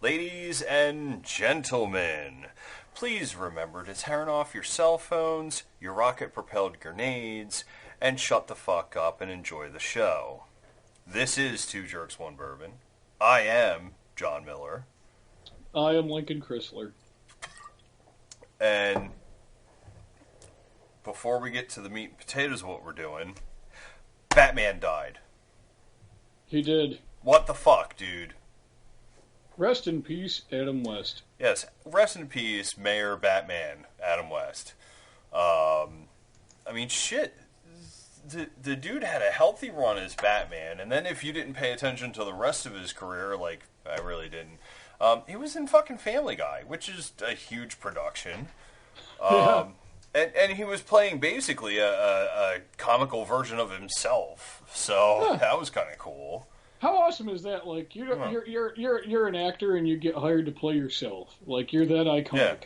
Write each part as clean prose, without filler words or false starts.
Ladies and gentlemen, please remember to turn off your cell phones, your rocket-propelled grenades, and shut the fuck up and enjoy the show. This is Two Jerks, One Bourbon. I am John Miller. I am Lincoln Chrysler. And before we get to the meat and potatoes of what we're doing, Batman died. He did. What the fuck, dude? Rest in peace, Adam West. Yes, rest in peace, Mayor Batman, Adam West. I mean, shit. The dude had a healthy run as Batman, and then if you didn't pay attention to the rest of his career, like I really didn't, he was in fucking Family Guy, which is a huge production. Yeah. And he was playing basically a comical version of himself, so that was kind of cool. How awesome is that? Like you're an actor and you get hired to play yourself. Like you're that iconic. Yeah.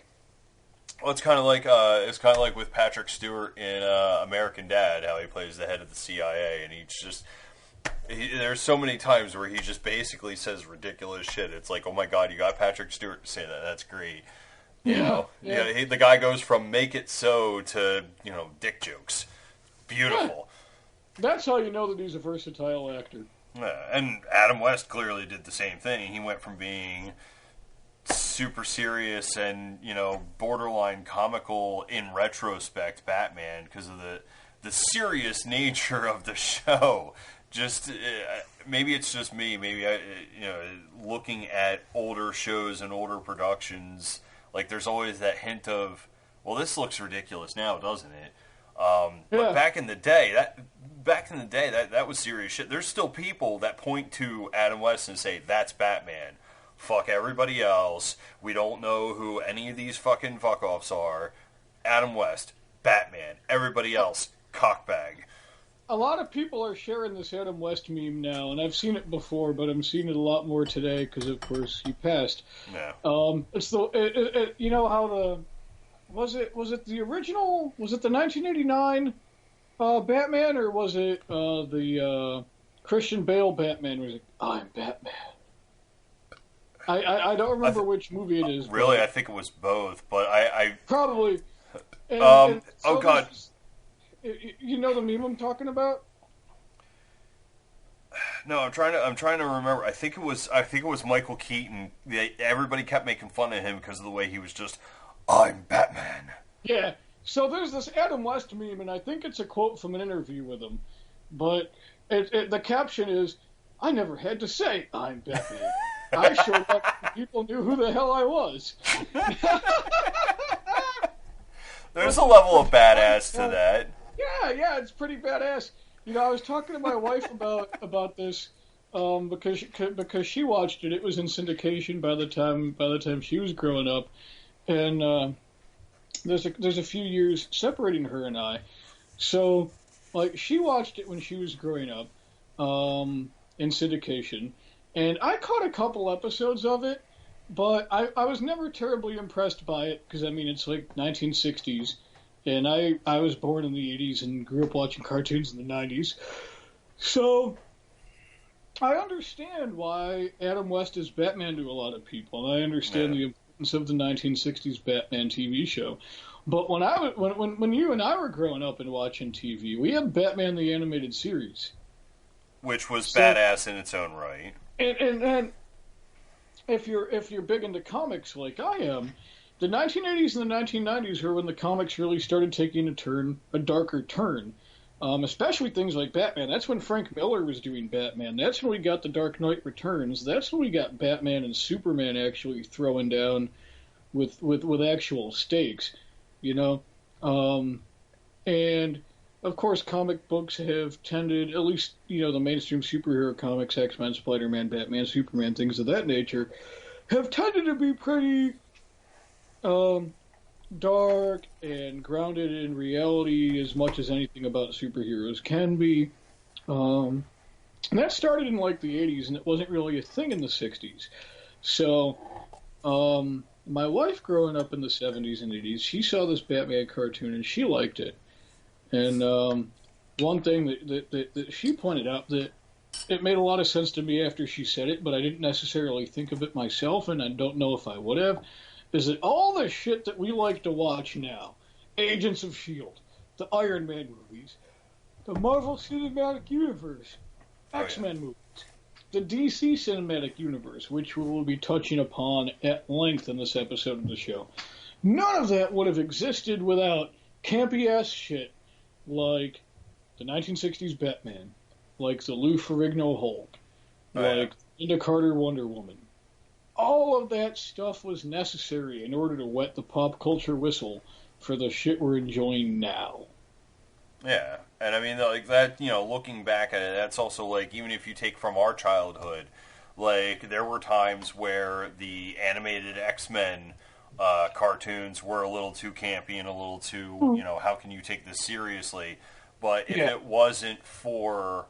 Well, it's kind of like with Patrick Stewart in American Dad, how he plays the head of the CIA, and there's so many times where he just basically says ridiculous shit. It's like, oh my god, you got Patrick Stewart to say that. That's great. You know, the guy goes from make it so to, dick jokes. Beautiful. Yeah. That's how you know that he's a versatile actor. Yeah, and Adam West clearly did the same thing. He went from being super serious and, borderline comical in retrospect Batman because of the serious nature of the show. Just maybe it's just me. Maybe looking at older shows and older productions, like there's always that hint of, well, this looks ridiculous now, doesn't it? But back in the day, that was serious shit. There's still people that point to Adam West and say, that's Batman. Fuck everybody else. We don't know who any of these fucking fuck-offs are. Adam West, Batman. Everybody else, cockbag. A lot of people are sharing this Adam West meme now, and I've seen it before, but I'm seeing it a lot more today because, of course, he passed. Yeah. It's the you know how the was it the original? Was it the 1989 Batman, or was it the Christian Bale Batman? Was it I'm Batman? I don't remember which movie it is. Really, I think it was both, but I probably. And oh so god. You know the meme I'm talking about? No, I'm trying to remember. I think it was Michael Keaton. Everybody kept making fun of him because of the way he was just, I'm Batman. Yeah. So there's this Adam West meme, and I think it's a quote from an interview with him. But the caption is, I never had to say I'm Batman. I showed up and people knew who the hell I was. There's a level of badass to that. Yeah, it's pretty badass. I was talking to my wife about this because she watched it. It was in syndication by the time she was growing up, and there's a few years separating her and I. So, like, she watched it when she was growing up in syndication, and I caught a couple episodes of it, but I was never terribly impressed by it because, I mean, it's like 1960s. And I was born in the 80s and grew up watching cartoons in the 90s. So I understand why Adam West is Batman to a lot of people. And I understand the importance of the 1960s Batman TV show. But when you and I were growing up and watching TV, we had Batman the Animated Series. Which was badass in its own right. And if you're big into comics like I am, the 1980s and the 1990s were when the comics really started taking a darker turn, especially things like Batman. That's when Frank Miller was doing Batman. That's when we got The Dark Knight Returns. That's when we got Batman and Superman actually throwing down with actual stakes, And, of course, comic books have tended, at least, the mainstream superhero comics, X-Men, Spider-Man, Batman, Superman, things of that nature, have tended to be pretty dark and grounded in reality as much as anything about superheroes can be. And that started in like the 80s, and it wasn't really a thing in the 60s. So my wife growing up in the 70s and 80s, she saw this Batman cartoon and she liked it. And one thing that she pointed out that it made a lot of sense to me after she said it, but I didn't necessarily think of it myself, and I don't know if I would have, is that all the shit that we like to watch now, Agents of S.H.I.E.L.D., the Iron Man movies, the Marvel Cinematic Universe, X-Men movies, the DC Cinematic Universe, which we will be touching upon at length in this episode of the show, none of that would have existed without campy-ass shit like the 1960s Batman, like the Lou Ferrigno Hulk, like Linda Carter Wonder Woman. All of that stuff was necessary in order to wet the pop culture whistle for the shit we're enjoying now. Yeah, and I mean, like that, looking back at it, that's also like, even if you take from our childhood, like there were times where the animated X-Men cartoons were a little too campy and a little too, how can you take this seriously? But if it wasn't for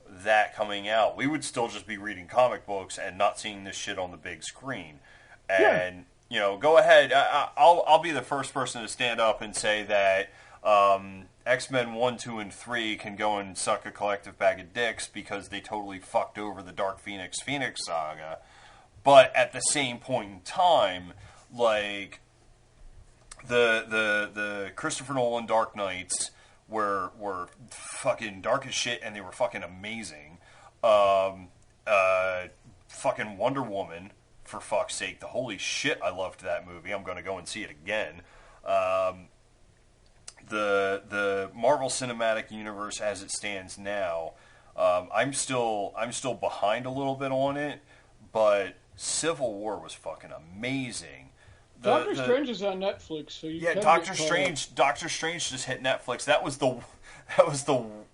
that coming out, we would still just be reading comic books and not seeing this shit on the big screen. And, go ahead. I'll be the first person to stand up and say that X-Men 1, 2, and 3 can go and suck a collective bag of dicks because they totally fucked over the Dark Phoenix saga. But at the same point in time, like, the Christopher Nolan Dark Knights were fucking dark as shit, and they were fucking amazing. Fucking Wonder Woman, for fuck's sake. The holy shit, I loved that movie. I'm going to go and see it again. The Marvel Cinematic Universe as it stands now, I'm still behind a little bit on it, but Civil War was fucking amazing. Doctor Strange is on Netflix, so you can Doctor Strange just hit Netflix. That was the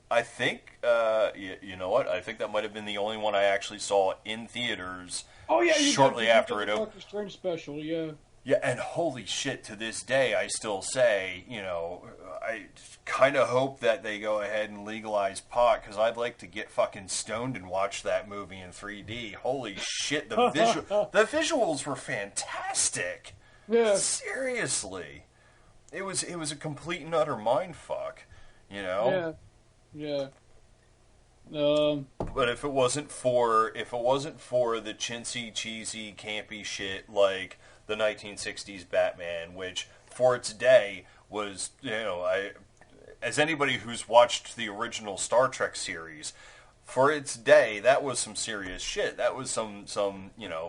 I think you know what? I think that might have been the only one I actually saw in theaters. Oh yeah, shortly after it opened. Doctor Strange special, yeah. Yeah, and holy shit, to this day, I still say, I kind of hope that they go ahead and legalize pot, because I'd like to get fucking stoned and watch that movie in 3D. Holy shit, the visuals were fantastic. Yeah. Seriously. It was a complete and utter mindfuck, Yeah. Yeah. But if it wasn't for the chintzy, cheesy, campy shit like the 1960s Batman, which for its day was, as anybody who's watched the original Star Trek series, for its day, that was some serious shit. That was some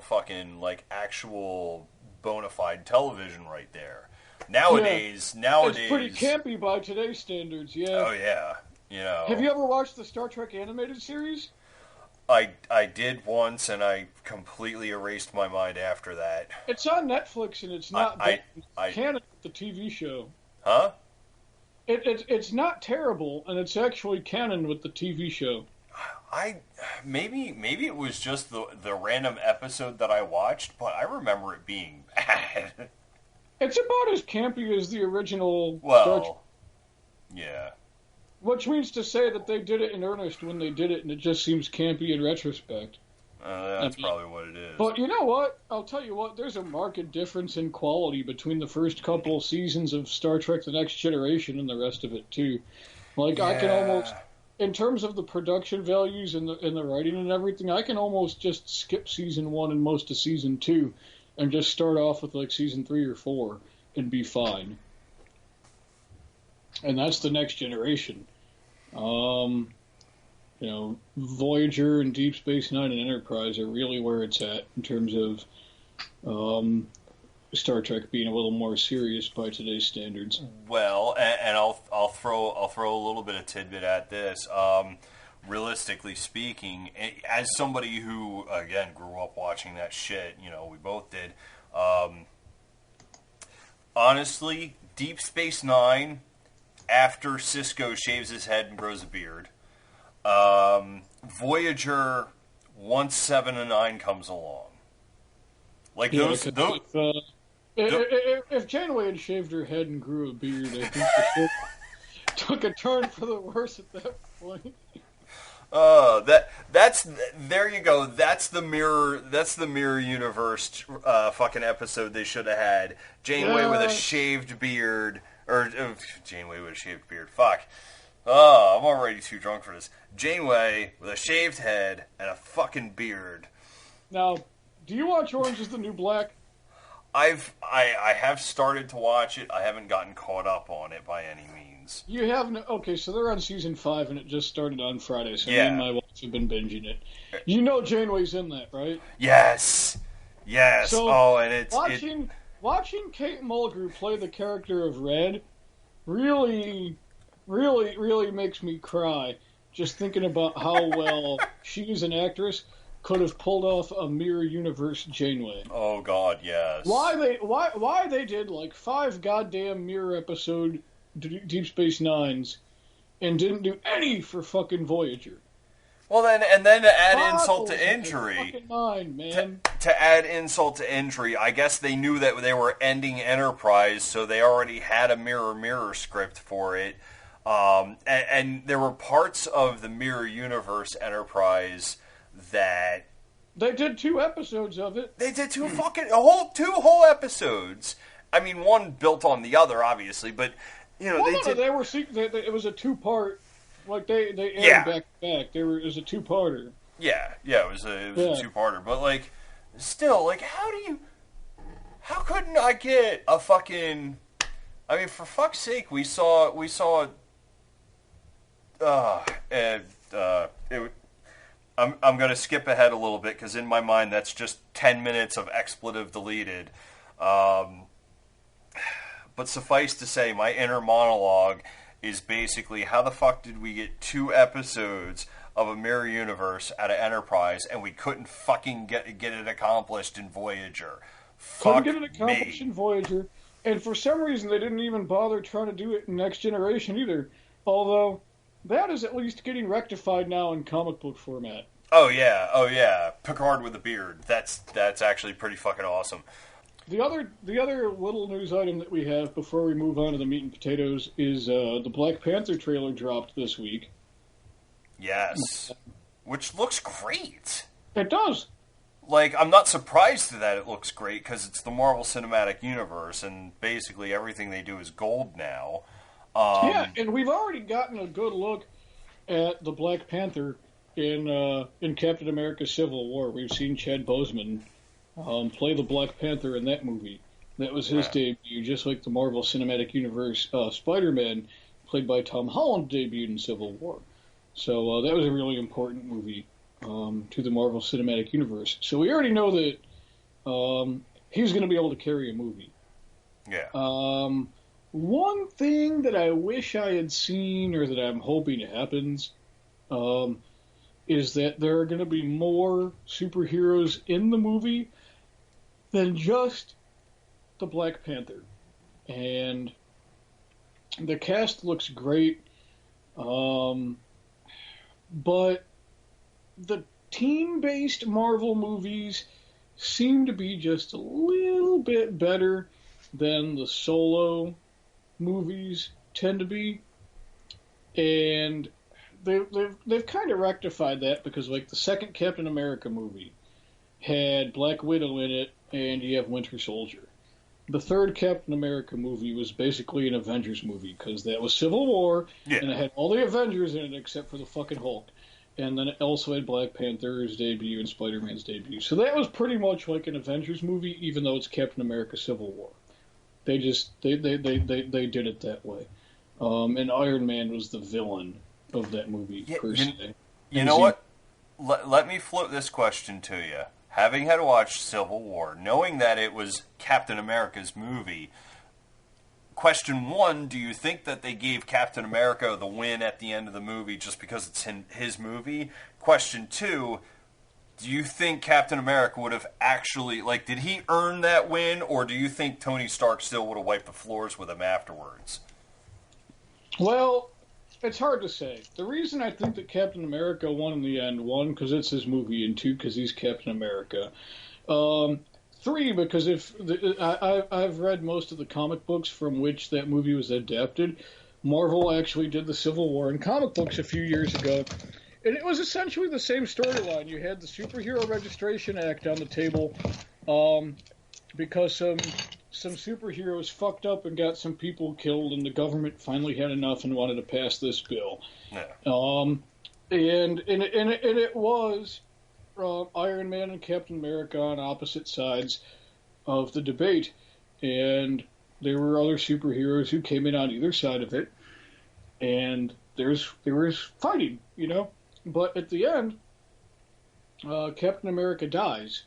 fucking like actual bona fide television right there. Nowadays, it's pretty campy by today's standards. Yeah. Oh yeah. Have you ever watched the Star Trek animated series? I did once, and I completely erased my mind after that. It's on Netflix, and it's not canon with the TV show. Huh? It's not terrible, and it's actually canon with the TV show. Maybe it was just the random episode that I watched, but I remember it being bad. It's about as campy as the original Star Trek. Yeah. Which means to say that they did it in earnest when they did it, and it just seems campy in retrospect. That's probably what it is. But you know what? I'll tell you what, there's a marked difference in quality between the first couple seasons of Star Trek The Next Generation and the rest of it, too. Like, I can almost, in terms of the production values and the writing and everything, I can almost just skip season 1 and most of season 2 and just start off with, like, season 3 or 4 and be fine. And that's The Next Generation. Voyager and Deep Space Nine and Enterprise are really where it's at in terms of Star Trek being a little more serious by today's standards. Well, and I'll throw a little bit of tidbit at this. Realistically speaking, as somebody who again grew up watching that shit, we both did. Honestly, Deep Space Nine, after Sisko shaves his head and grows a beard, Voyager, once 7 and 9 comes along, like those. If Janeway had shaved her head and grew a beard, I think the ship took a turn for the worse at that point. That's there you go. That's the mirror universe fucking episode they should have had. Janeway with a shaved beard, or Janeway with a shaved beard. Fuck. Oh, I'm already too drunk for this. Janeway with a shaved head and a fucking beard. Now, do you watch Orange is the New Black? I have started to watch it. I haven't gotten caught up on it by any means. You haven't? Okay, so they're on season 5, and it just started on Friday, so me and my wife have been binging it. You know Janeway's in that, right? Yes. So and it's... Watching Kate Mulgrew play the character of Red really makes me cry, just thinking about how well she as an actress could have pulled off a mirror universe Janeway. Oh God, yes. Why they did like 5 goddamn mirror episode Deep Space Nines and didn't do any for fucking Voyager. Well, then to add insult to injury, to add insult to injury, I guess they knew that they were ending Enterprise, so they already had a mirror script for it. And there were parts of the Mirror Universe Enterprise that they did 2 episodes of it. They did 2 whole episodes. I mean, one built on the other, obviously, but you know it was a 2-part. Like they aired back to back. It was a 2-parter. Yeah, it was a 2-parter. But like, still, like, how couldn't I get a fucking? I mean, for fuck's sake, we saw. I'm gonna skip ahead a little bit because in my mind that's just 10 minutes of expletive deleted. But suffice to say, my inner monologue is basically, how the fuck did we get 2 episodes of a mirror universe out of Enterprise and we couldn't fucking get it accomplished in Voyager? Couldn't get it accomplished in Voyager, and for some reason they didn't even bother trying to do it in Next Generation either. Although that is at least getting rectified now in comic book format. Oh yeah, Picard with a beard. That's actually pretty fucking awesome. The other little news item that we have before we move on to the meat and potatoes is the Black Panther trailer dropped this week. Yes. Which looks great. It does. Like, I'm not surprised that it looks great because it's the Marvel Cinematic Universe and basically everything they do is gold now. And we've already gotten a good look at the Black Panther in Captain America Civil War. We've seen Chad Boseman play the Black Panther in that movie. That was his debut, just like the Marvel Cinematic Universe Spider-Man, played by Tom Holland, debuted in Civil War. So that was a really important movie to the Marvel Cinematic Universe. So we already know that he's going to be able to carry a movie. Yeah. One thing that I wish I had seen, or that I'm hoping happens, is that there are going to be more superheroes in the movie than just the Black Panther. And the cast looks great, but the team-based Marvel movies seem to be just a little bit better than the solo movies tend to be. And they've kind of rectified that because, like, the second Captain America movie had Black Widow in it, and you have Winter Soldier. The third Captain America movie was basically an Avengers movie because that was Civil War, and it had all the Avengers in it except for the fucking Hulk. And then it also had Black Panther's debut and Spider-Man's debut. So that was pretty much like an Avengers movie, even though it's Captain America Civil War. They did it that way. And Iron Man was the villain of that movie, per se. You know what? Let me float this question to you. Having had watched Civil War, knowing that it was Captain America's movie, question 1, do you think that they gave Captain America the win at the end of the movie just because it's his movie? Question 2, do you think Captain America would have actually, like, did he earn that win, or do you think Tony Stark still would have wiped the floors with him afterwards? Well, it's hard to say. The reason I think that Captain America won in the end, 1, because it's his movie, and 2, because he's Captain America. 3, because I've read most of the comic books from which that movie was adapted. Marvel actually did the Civil War in comic books a few years ago, and it was essentially the same storyline. You had the Superhero Registration Act on the table because some some superheroes fucked up and got some people killed, and the government finally had enough and wanted to pass this bill. Yeah. And it was Iron Man and Captain America on opposite sides of the debate, and there were other superheroes who came in on either side of it, and there was fighting, But at the end, Captain America dies.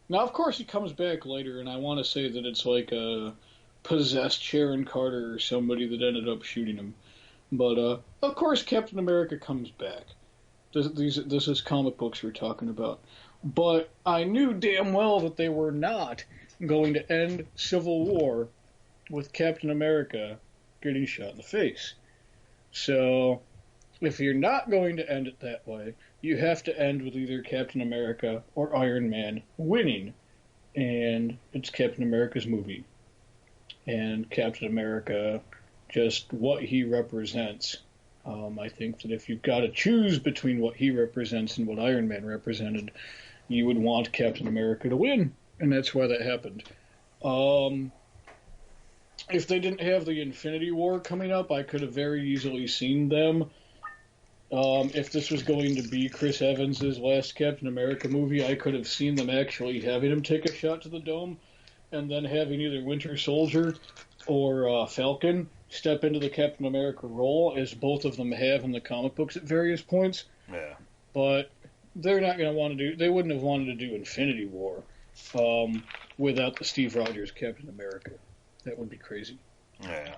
Now, of course, he comes back later, and I want to say that it's like a possessed Sharon Carter or somebody that ended up shooting him. But, of course, Captain America comes back. This is comic books we're talking about. But I knew damn well that they were not going to end Civil War with Captain America getting shot in the face. So, if you're not going to end it that way, you have to end with either Captain America or Iron Man winning. And it's Captain America's movie. And Captain America, just what he represents. I think that if you've got to choose between what he represents and what Iron Man represented, you would want Captain America to win. And that's why that happened. If they didn't have the Infinity War coming up, I could have very easily seen them. If this was going to be Chris Evans' last Captain America movie, I could have seen them actually having him take a shot to the dome and then having either Winter Soldier or Falcon step into the Captain America role, as both of them have in the comic books at various points. Yeah. But they're not going to want to do... They wouldn't have wanted to do Infinity War without the Steve Rogers Captain America. That would be crazy. Yeah.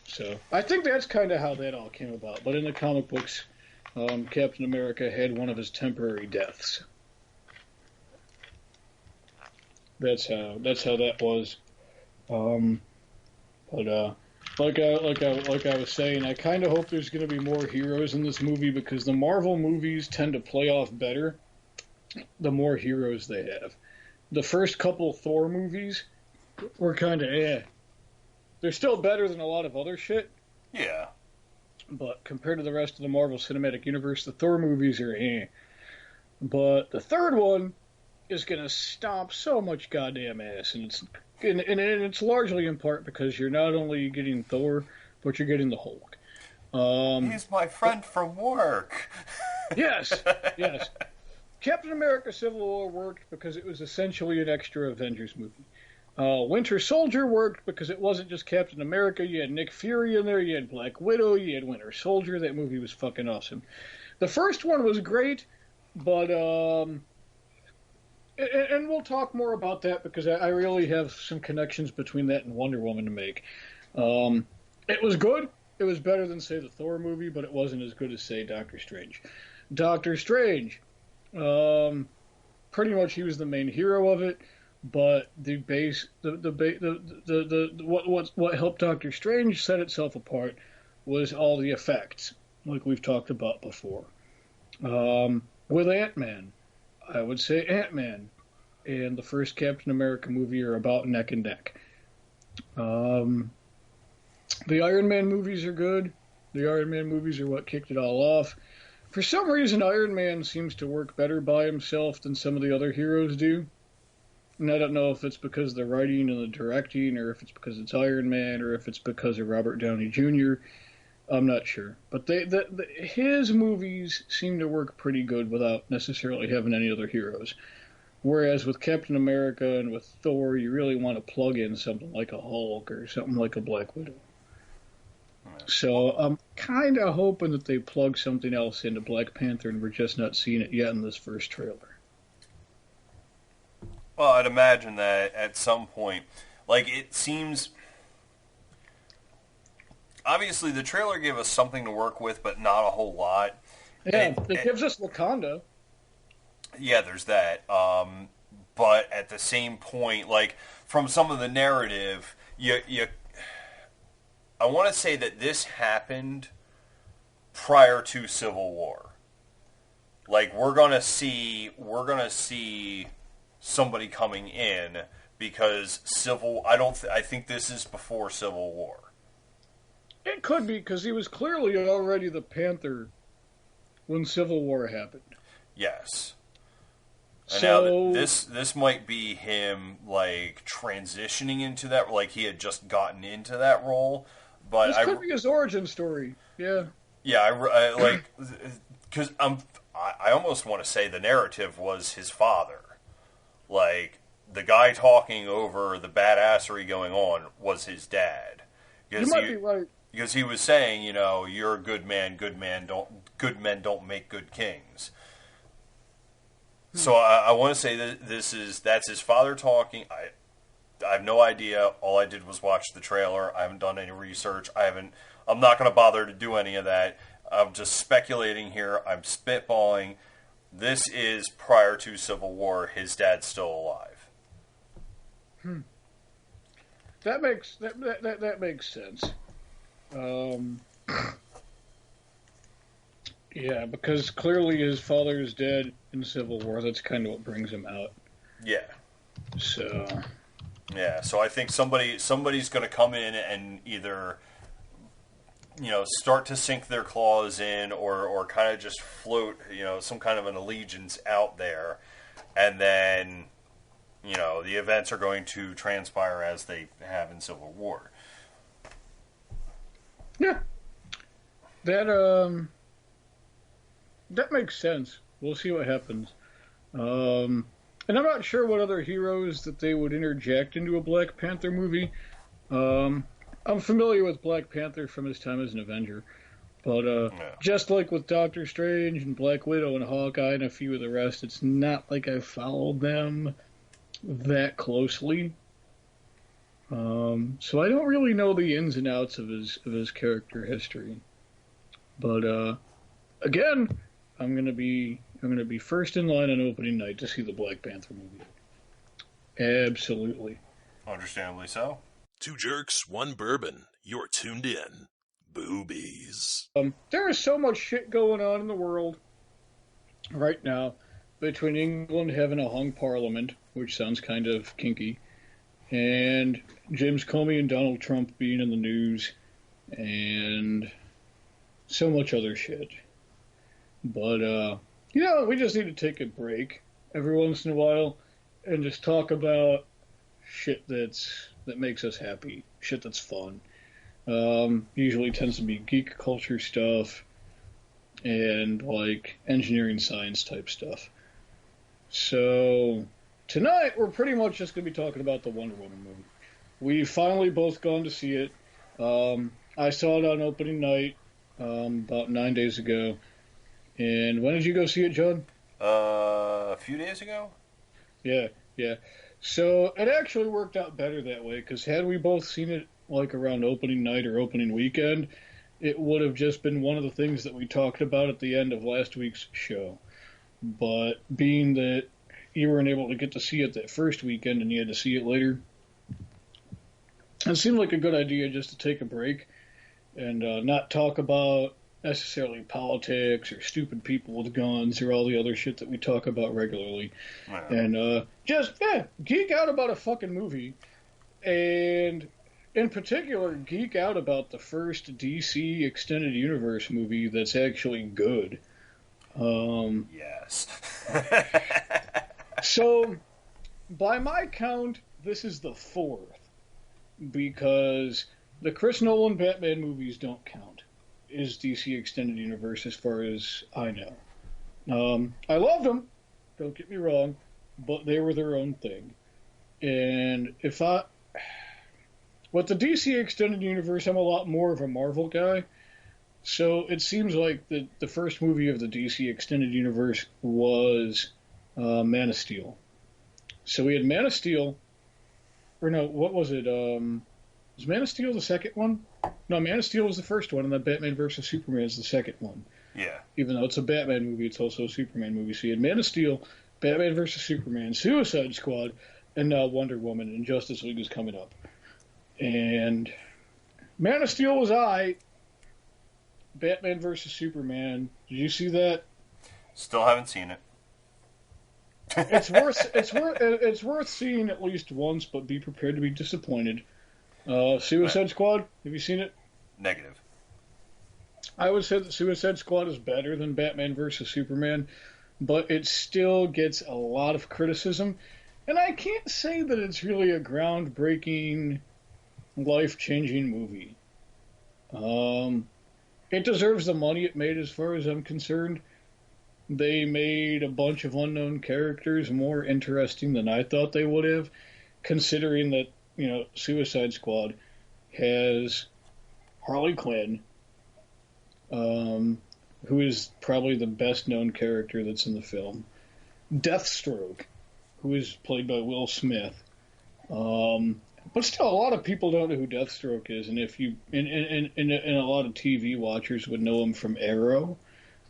So I think that's kind of how that all came about. But in the comic books, Captain America had one of his temporary deaths. That's how that was. But like I was saying, I kind of hope there's going to be more heroes in this movie, because the Marvel movies tend to play off better the more heroes they have. The first couple Thor movies were kind of They're still better than a lot of other shit. Yeah. But compared to the rest of the Marvel Cinematic Universe, the Thor movies are But the third one is going to stomp so much goddamn ass, and it's largely in part because you're not only getting Thor, but you're getting the Hulk. He's my friend from work. Yes. Captain America Civil War worked because it was essentially an extra Avengers movie. Winter Soldier worked because it wasn't just Captain America. You had Nick Fury in there, you had Black Widow, you had Winter Soldier. That movie was fucking awesome. The first one was great, but and we'll talk more about that, because I really have some connections between that and Wonder Woman to make. It was good. It was better than, say, the Thor movie, but it wasn't as good as, say, Doctor Strange. Doctor Strange, pretty much he was the main hero of it. But what helped Doctor Strange set itself apart was all the effects, like we've talked about before. With Ant-Man, I would say Ant-Man and the first Captain America movie are about neck and neck. The Iron Man movies are good. The Iron Man movies are what kicked it all off. For some reason, Iron Man seems to work better by himself than some of the other heroes do. And I don't know if it's because of the writing and the directing, or if it's because it's Iron Man, or if it's because of Robert Downey Jr. I'm not sure. But his movies seem to work pretty good without necessarily having any other heroes. Whereas with Captain America and with Thor, you really want to plug in something like a Hulk or something like a Black Widow. So I'm kind of hoping that they plug something else into Black Panther, and we're just not seeing it yet in this first trailer. Well, I'd imagine that at some point, like, it seems... Obviously, the trailer gave us something to work with, but not a whole lot. Yeah, it gives us Wakanda. Yeah, there's that. But at the same point, like, from some of the narrative, I want to say that this happened prior to Civil War. Like, we're gonna see somebody coming in, because I think this is before Civil War. It could be, because he was clearly already the Panther when Civil War happened. Yes. And now this might be him like transitioning into that, like he had just gotten into that role. But this could be his origin story. Yeah. Yeah, I like because I almost want to say the narrative was his father, like the guy talking over the badassery going on was his dad. You might be right. Because he was saying, you know, you're a good man. Good men don't make good kings. So I want to say that that's his father talking. I have no idea. All I did was watch the trailer. I haven't done any research. I'm not going to bother to do any of that. I'm just speculating here. I'm spitballing. This is prior to Civil War. His dad's still alive. That makes sense. Yeah, because clearly his father is dead in Civil War. That's kind of what brings him out. Yeah. So. Yeah, so I think somebody's going to come in and either, you know, start to sink their claws in or kind of just float, you know, some kind of an allegiance out there, and then, you know, the events are going to transpire as they have in Civil War. Yeah. That makes sense. We'll see what happens. And I'm not sure what other heroes that they would interject into a Black Panther movie. I'm familiar with Black Panther from his time as an Avenger. But just like with Doctor Strange and Black Widow and Hawkeye and a few of the rest, it's not like I followed them that closely. So I don't really know the ins and outs of his character history. But again, I'm gonna be first in line on opening night to see the Black Panther movie. Absolutely. Understandably so. Two jerks, one bourbon. You're tuned in. Boobies. There is so much shit going on in the world right now between England having a hung parliament, which sounds kind of kinky, and James Comey and Donald Trump being in the news, and so much other shit. But, you know, we just need to take a break every once in a while and just talk about shit that makes us happy, shit that's fun. Usually tends to be geek culture stuff and, like, engineering science type stuff. So, tonight we're pretty much just going to be talking about the Wonder Woman movie. We finally both gone to see it. I saw it on opening night about 9 days ago. And when did you go see it, John? A few days ago? Yeah. So it actually worked out better that way, because had we both seen it like around opening night or opening weekend, it would have just been one of the things that we talked about at the end of last week's show. But being that you weren't able to get to see it that first weekend and you had to see it later, it seemed like a good idea just to take a break and not talk about necessarily politics or stupid people with guns or all the other shit that we talk about regularly. Wow. And just geek out about a fucking movie, and in particular geek out about the first DC Extended Universe movie that's actually good. Yes. So by my count, this is the fourth, because the Chris Nolan Batman movies don't count as DC Extended Universe as far as I know. I loved them, don't get me wrong, but they were their own thing. And with the DC Extended Universe, I'm a lot more of a Marvel guy, so it seems like the first movie of the DC Extended Universe was Man of Steel. So we had Man of Steel, or no, what was it? Was Man of Steel the second one? No, Man of Steel was the first one, and then Batman vs. Superman is the second one. Yeah. Even though it's a Batman movie, it's also a Superman movie. So you had Man of Steel, Batman vs. Superman, Suicide Squad, and now Wonder Woman, and Justice League is coming up. And Man of Steel was Batman vs. Superman. Did you see that? Still haven't seen it. It's worth seeing at least once, but be prepared to be disappointed. Suicide Squad, have you seen it? Negative. I would say that Suicide Squad is better than Batman vs. Superman, but it still gets a lot of criticism. And I can't say that it's really a groundbreaking, life-changing movie. It deserves the money it made as far as I'm concerned. They made a bunch of unknown characters more interesting than I thought they would have, considering that, Suicide Squad has Harley Quinn, who is probably the best known character that's in the film, Deathstroke, who is played by Will Smith. But still, a lot of people don't know who Deathstroke is, and if you and a lot of TV watchers would know him from Arrow,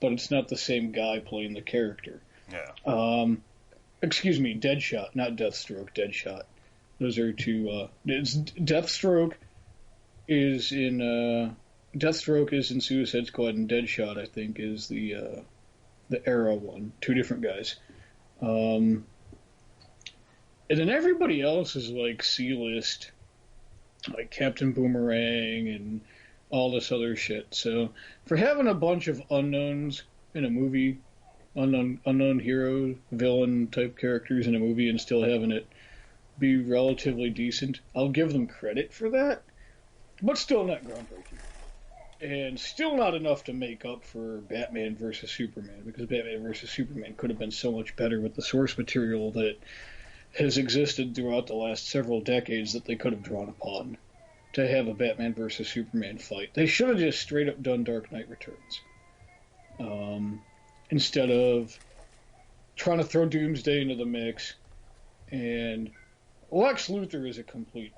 but it's not the same guy playing the character. Yeah. Excuse me, Deadshot, not Deathstroke, Deadshot. Those are two. Deathstroke is in Suicide Squad, and Deadshot, I think, is the Arrow one. Two different guys. And then everybody else is like C-list, like Captain Boomerang and all this other shit. So for having a bunch of unknowns in a movie, unknown hero, villain type characters in a movie, and still having it be relatively decent, I'll give them credit for that, but still not groundbreaking. And still not enough to make up for Batman versus Superman, because Batman versus Superman could have been so much better with the source material that has existed throughout the last several decades that they could have drawn upon to have a Batman versus Superman fight. They should have just straight up done Dark Knight Returns. Instead of trying to throw Doomsday into the mix. And Lex Luthor is a complete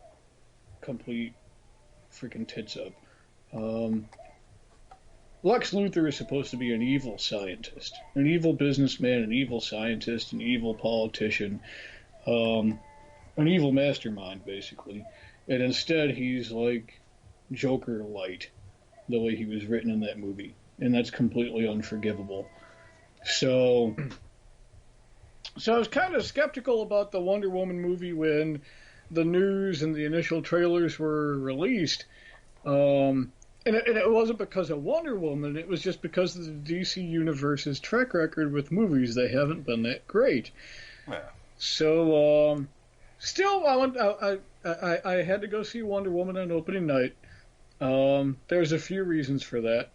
freaking tits up. Lex Luthor is supposed to be an evil scientist, an evil businessman, an evil scientist, an evil politician, an evil mastermind, basically. And instead, he's like Joker light, the way he was written in that movie. And that's completely unforgivable. So I was kind of skeptical about the Wonder Woman movie when the news and the initial trailers were released. And it wasn't because of Wonder Woman, it was just because of the DC Universe's track record with movies. They haven't been that great. Yeah. So, still, I had to go see Wonder Woman on opening night. There's a few reasons for that.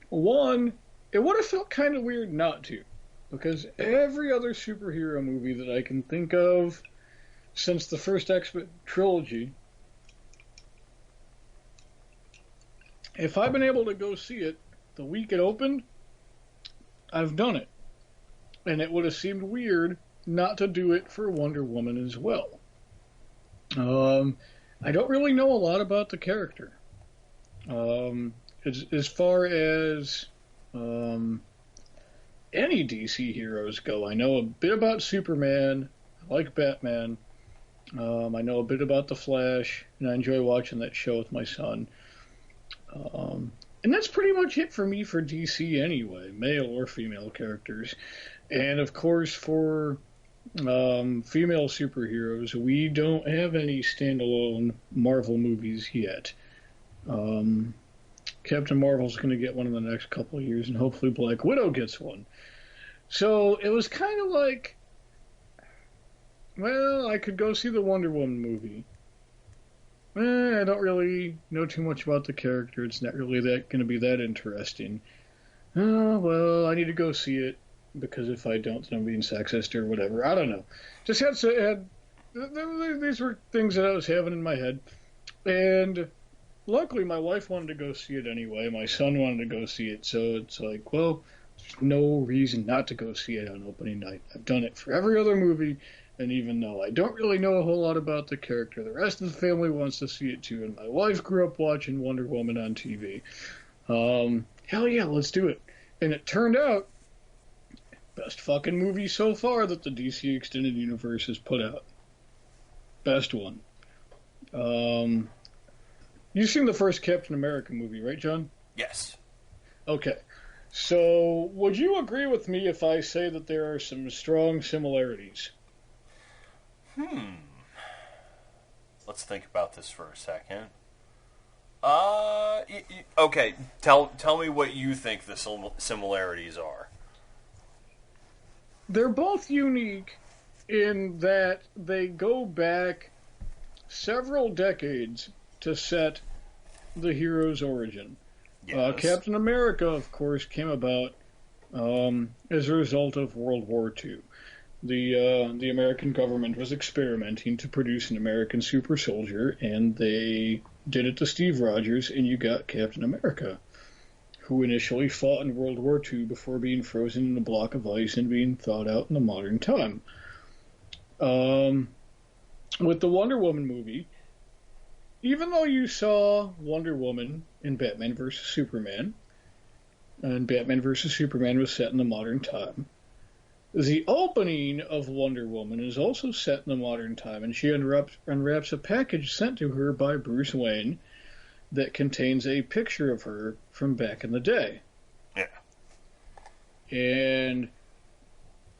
One, it would have felt kind of weird not to, because every other superhero movie that I can think of since the first X-Men trilogy, if I've been able to go see it the week it opened, I've done it. And it would have seemed weird not to do it for Wonder Woman as well. I don't really know a lot about the character. As far as any DC heroes go, I know a bit about Superman. I like Batman. I know a bit about The Flash, and I enjoy watching that show with my son. And that's pretty much it for me for DC anyway, male or female characters. And of course, for female superheroes, we don't have any standalone Marvel movies yet. Captain Marvel's going to get one in the next couple of years, and hopefully Black Widow gets one. So it was kind of like, well, I could go see the Wonder Woman movie. I don't really know too much about the character. It's not really going to be that interesting. Oh, well, I need to go see it, because if I don't, then I'm being sexist or whatever. I don't know. Just these were things that I was having in my head. And luckily, my wife wanted to go see it anyway. My son wanted to go see it. So it's like, well, there's no reason not to go see it on opening night. I've done it for every other movie. And even though I don't really know a whole lot about the character, the rest of the family wants to see it too. And my wife grew up watching Wonder Woman on TV. Hell yeah, let's do it. And it turned out, best fucking movie so far that the DC Extended Universe has put out. Best one. You've seen the first Captain America movie, right, John? Yes. Okay. So, would you agree with me if I say that there are some strong similarities? Let's think about this for a second. Okay. Tell me what you think the similarities are. They're both unique in that they go back several decades to set the hero's origin. Yes. Captain America, of course, came about as a result of World War II. The American government was experimenting to produce an American super soldier, and they did it to Steve Rogers, and you got Captain America, who initially fought in World War II before being frozen in a block of ice and being thawed out in the modern time. With the Wonder Woman movie, even though you saw Wonder Woman in Batman vs. Superman, and Batman vs. Superman was set in the modern time, the opening of Wonder Woman is also set in the modern time, and she unwraps a package sent to her by Bruce Wayne that contains a picture of her from back in the day. Yeah. And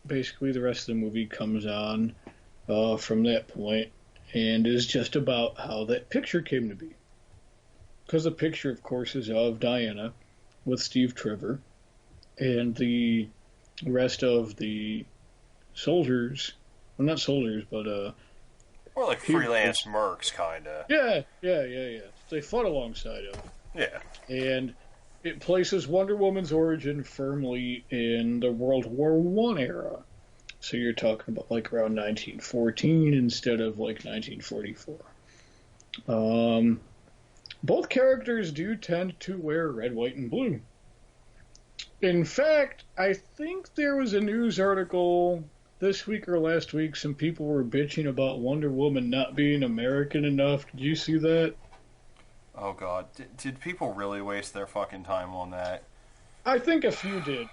basically the rest of the movie comes on from that point and is just about how that picture came to be. Because the picture, of course, is of Diana with Steve Trevor, and the rest of the soldiers, well, not soldiers, but or like freelance mercs, kind of. Yeah. They fought alongside of. Yeah. And it places Wonder Woman's origin firmly in the World War I era. So you're talking about like around 1914 instead of like 1944. Both characters do tend to wear red, white, and blue. In fact, I think there was a news article this week or last week. Some people were bitching about Wonder Woman not being American enough. Did you see that? Oh, God. Did people really waste their fucking time on that? I think a few did.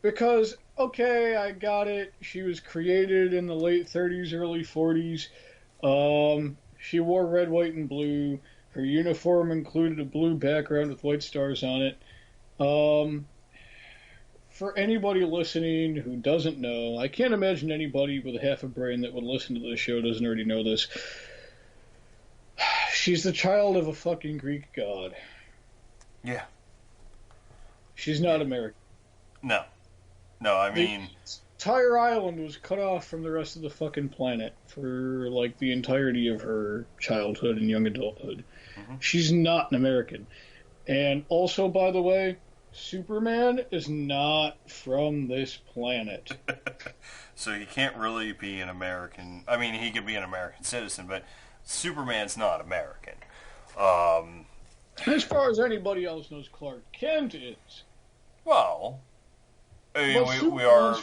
Because, okay, I got it. She was created in the late 30s, early 40s. She wore red, white, and blue. Her uniform included a blue background with white stars on it. For anybody listening who doesn't know, I can't imagine anybody with half a brain that would listen to this show doesn't already know this. She's the child of a fucking Greek god. Yeah. She's not American. No, I mean... The entire island was cut off from the rest of the fucking planet for, like, the entirety of her childhood and young adulthood. Mm-hmm. She's not an American. And also, by the way, Superman is not from this planet. So he can't really be an American... I mean, he could be an American citizen, but Superman's not American. As far as anybody else knows, Clark Kent is. Well... we are...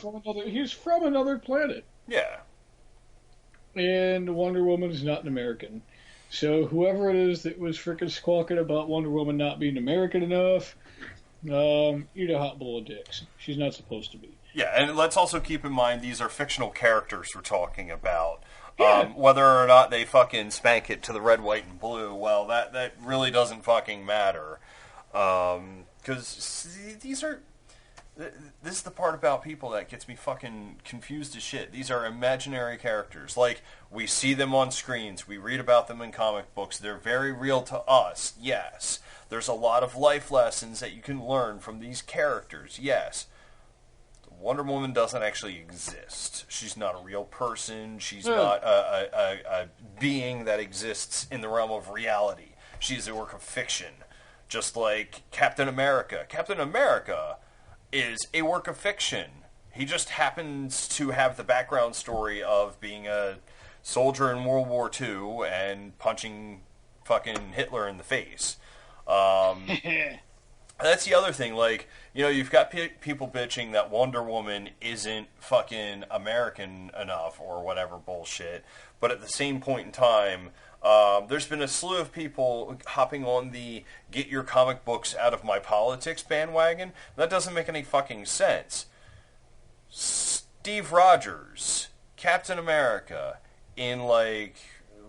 He's from another planet. Yeah. And Wonder Woman is not an American. So whoever it is that was frickin' squawking about Wonder Woman not being American enough, eat a hot bowl of dicks. She's not supposed to be. Yeah, and let's also keep in mind these are fictional characters we're talking about. Yeah. Whether or not they fucking spank it to the red, white, and blue, well, that really doesn't fucking matter. Because these are... This is the part about people that gets me fucking confused as shit. These are imaginary characters. Like, we see them on screens. We read about them in comic books. They're very real to us, yes. There's a lot of life lessons that you can learn from these characters, yes. Wonder Woman doesn't actually exist. She's not a real person. She's not a being that exists in the realm of reality. She's a work of fiction. Just like Captain America. Captain America is a work of fiction. He just happens to have the background story of being a soldier in World War II and punching fucking Hitler in the face. That's the other thing. Like, you know, you've got people bitching that Wonder Woman isn't fucking American enough or whatever bullshit. But at the same point in time, there's been a slew of people hopping on the get your comic books out of my politics bandwagon. That doesn't make any fucking sense. Steve Rogers, Captain America, in like,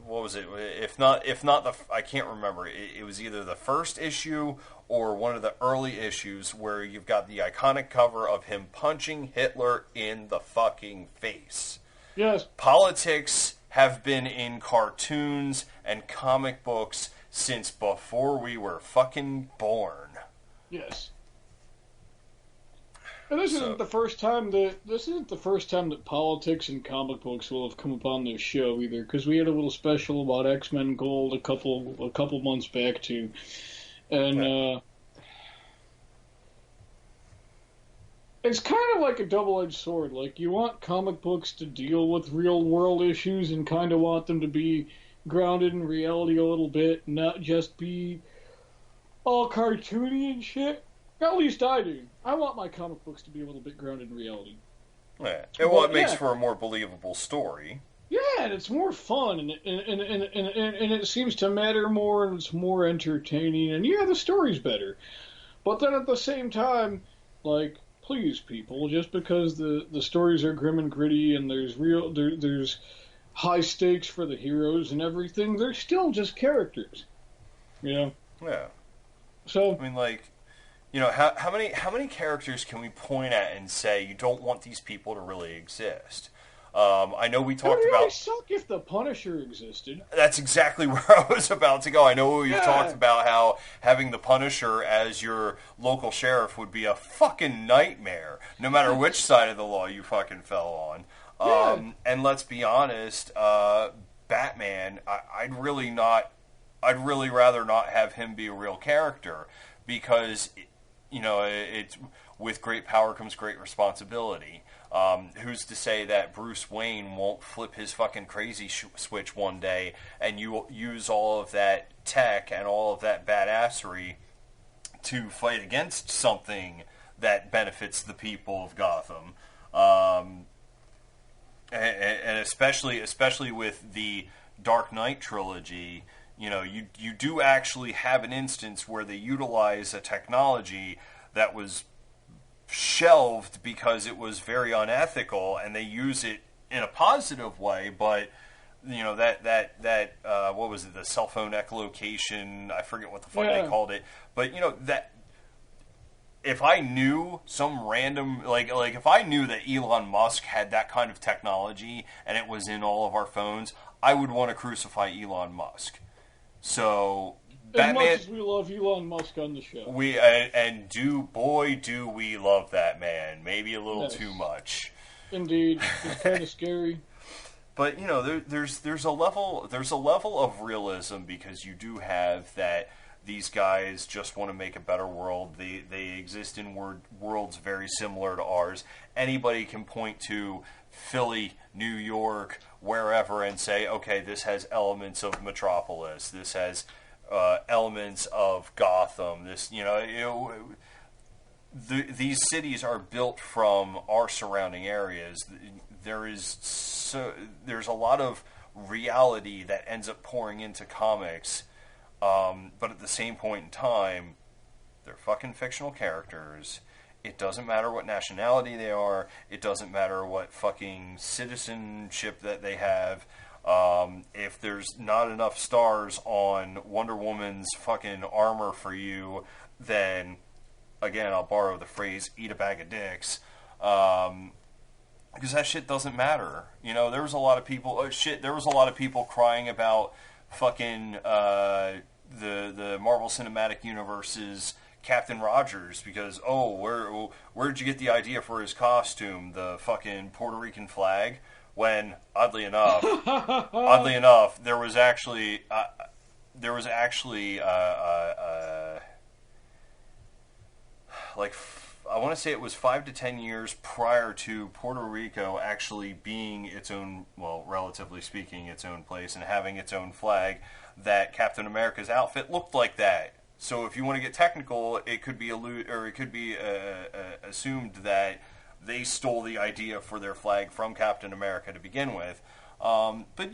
what was it? If not the, I can't remember. It was either the first issue or one of the early issues where you've got the iconic cover of him punching Hitler in the fucking face. Yes. Politics have been in cartoons and comic books since before we were fucking born. Yes. And this isn't the first time that politics and comic books will have come upon this show either, because we had a little special about X-Men Gold a couple months back too, and it's kind of like a double-edged sword. Like, you want comic books to deal with real-world issues and kind of want them to be grounded in reality a little bit, not just be all cartoony and shit. At least I do. I want my comic books to be a little bit grounded in reality. Yeah. And it makes for a more believable story. Yeah, and it's more fun, and it seems to matter more, and it's more entertaining, and yeah, the story's better. But then at the same time, like, please, people, just because the stories are grim and gritty and there's high stakes for the heroes and everything, they're still just characters, you know? Yeah. So I mean, like, you know, how many characters can we point at and say you don't want these people to really exist? I know we talked it would really about. suck if the Punisher existed. That's exactly where I was about to go. I know we've talked about how having the Punisher as your local sheriff would be a fucking nightmare, no matter which side of the law you fucking fell on. And let's be honest, Batman, I'd really rather not have him be a real character, because, you know, it's with great power comes great responsibility. Who's to say that Bruce Wayne won't flip his fucking crazy switch one day and you use all of that tech and all of that badassery to fight against something that benefits the people of Gotham? And especially with the Dark Knight trilogy, you know, you do actually have an instance where they utilize a technology that was shelved because it was very unethical, and they use it in a positive way. But you know, that what was it, the cell phone echolocation, I forget what the fuck they called it, but you know, that if I knew some random like if I knew that Elon Musk had that kind of technology and it was in all of our phones, I would want to crucify Elon Musk. So Batman, as much as we love Elon Musk on the show, do we love that man? Maybe a little too much. Indeed, it's kind of scary. But you know, there's a level of realism, because you do have that these guys just want to make a better world. They exist in worlds very similar to ours. Anybody can point to Philly, New York, wherever, and say, okay, this has elements of Metropolis. This has elements of Gotham. This, these cities are built from our surrounding areas. There's a lot of reality that ends up pouring into comics, but at the same point in time, they're fucking fictional characters. It doesn't matter what nationality they are. It doesn't matter what fucking citizenship that they have. If there's not enough stars on Wonder Woman's fucking armor for you, then, again, I'll borrow the phrase, eat a bag of dicks. Because that shit doesn't matter. You know, there was a lot of people, there was a lot of people crying about fucking, the Marvel Cinematic Universe's Captain Rogers, because, where'd you get the idea for his costume? The fucking Puerto Rican flag? When, oddly enough, there was actually like, I want to say it was 5 to 10 years prior to Puerto Rico actually being its own, well, relatively speaking, its own place and having its own flag, that Captain America's outfit looked like that. So if you want to get technical, it could be assumed that they stole the idea for their flag from Captain America to begin with. But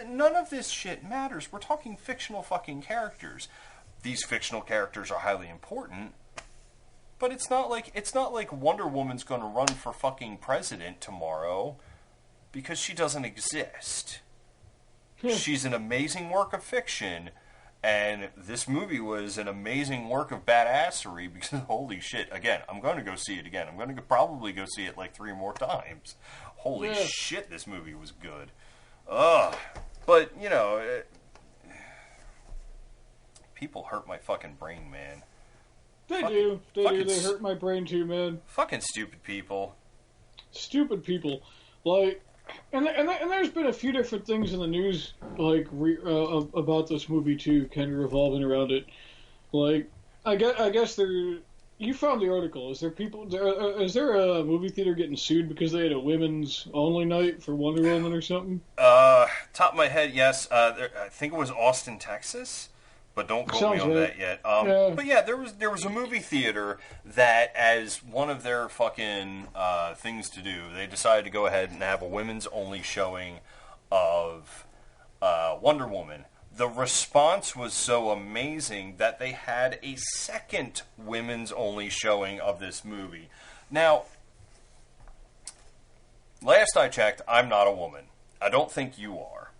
none of this shit matters. We're talking fictional fucking characters. These fictional characters are highly important, but it's not like Wonder Woman's going to run for fucking president tomorrow, because she doesn't exist. She's an amazing work of fiction. And this movie was an amazing work of badassery, because holy shit, again, I'm going to go see it again. I'm going to probably go see it like 3 more times. Holy shit, this movie was good. But, you know, people hurt my fucking brain, man. They Fucking- do. They fucking do. They hurt my brain too, man. Fucking stupid people. Stupid people. Like, and there's been a few different things in the news, like, about this movie, too, kind of revolving around it. Like, I guess there... You found the article. Is there is there a movie theater getting sued because they had a women's only night for Wonder Woman or something? Top of my head, yes. I think it was Austin, Texas, but don't quote me on that yet. Yeah. But yeah, there was a movie theater that, as one of their fucking things to do, they decided to go ahead and have a women's only showing of Wonder Woman. The response was so amazing that they had a second women's only showing of this movie. Now, last I checked, I'm not a woman. I don't think you are.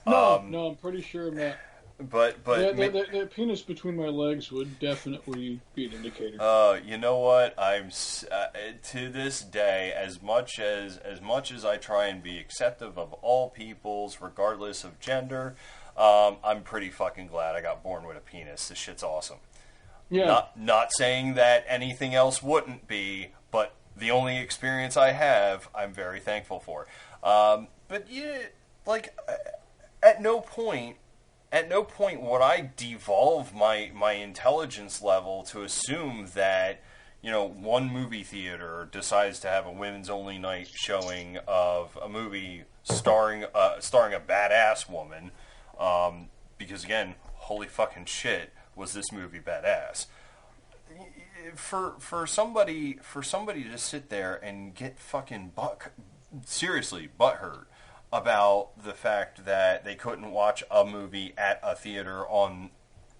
No, I'm pretty sure I'm not. But the penis between my legs would definitely be an indicator. You know what? I'm to this day, as much as I try and be acceptive of all peoples, regardless of gender. I'm pretty fucking glad I got born with a penis. This shit's awesome. Yeah. Not saying that anything else wouldn't be, but the only experience I have, I'm very thankful for. But yeah, like, at no point would I devolve my intelligence level to assume that, you know, one movie theater decides to have a women's only night showing of a movie starring a badass woman. Because again, holy fucking shit, was this movie badass? For somebody to sit there and get fucking seriously butthurt about the fact that they couldn't watch a movie at a theater on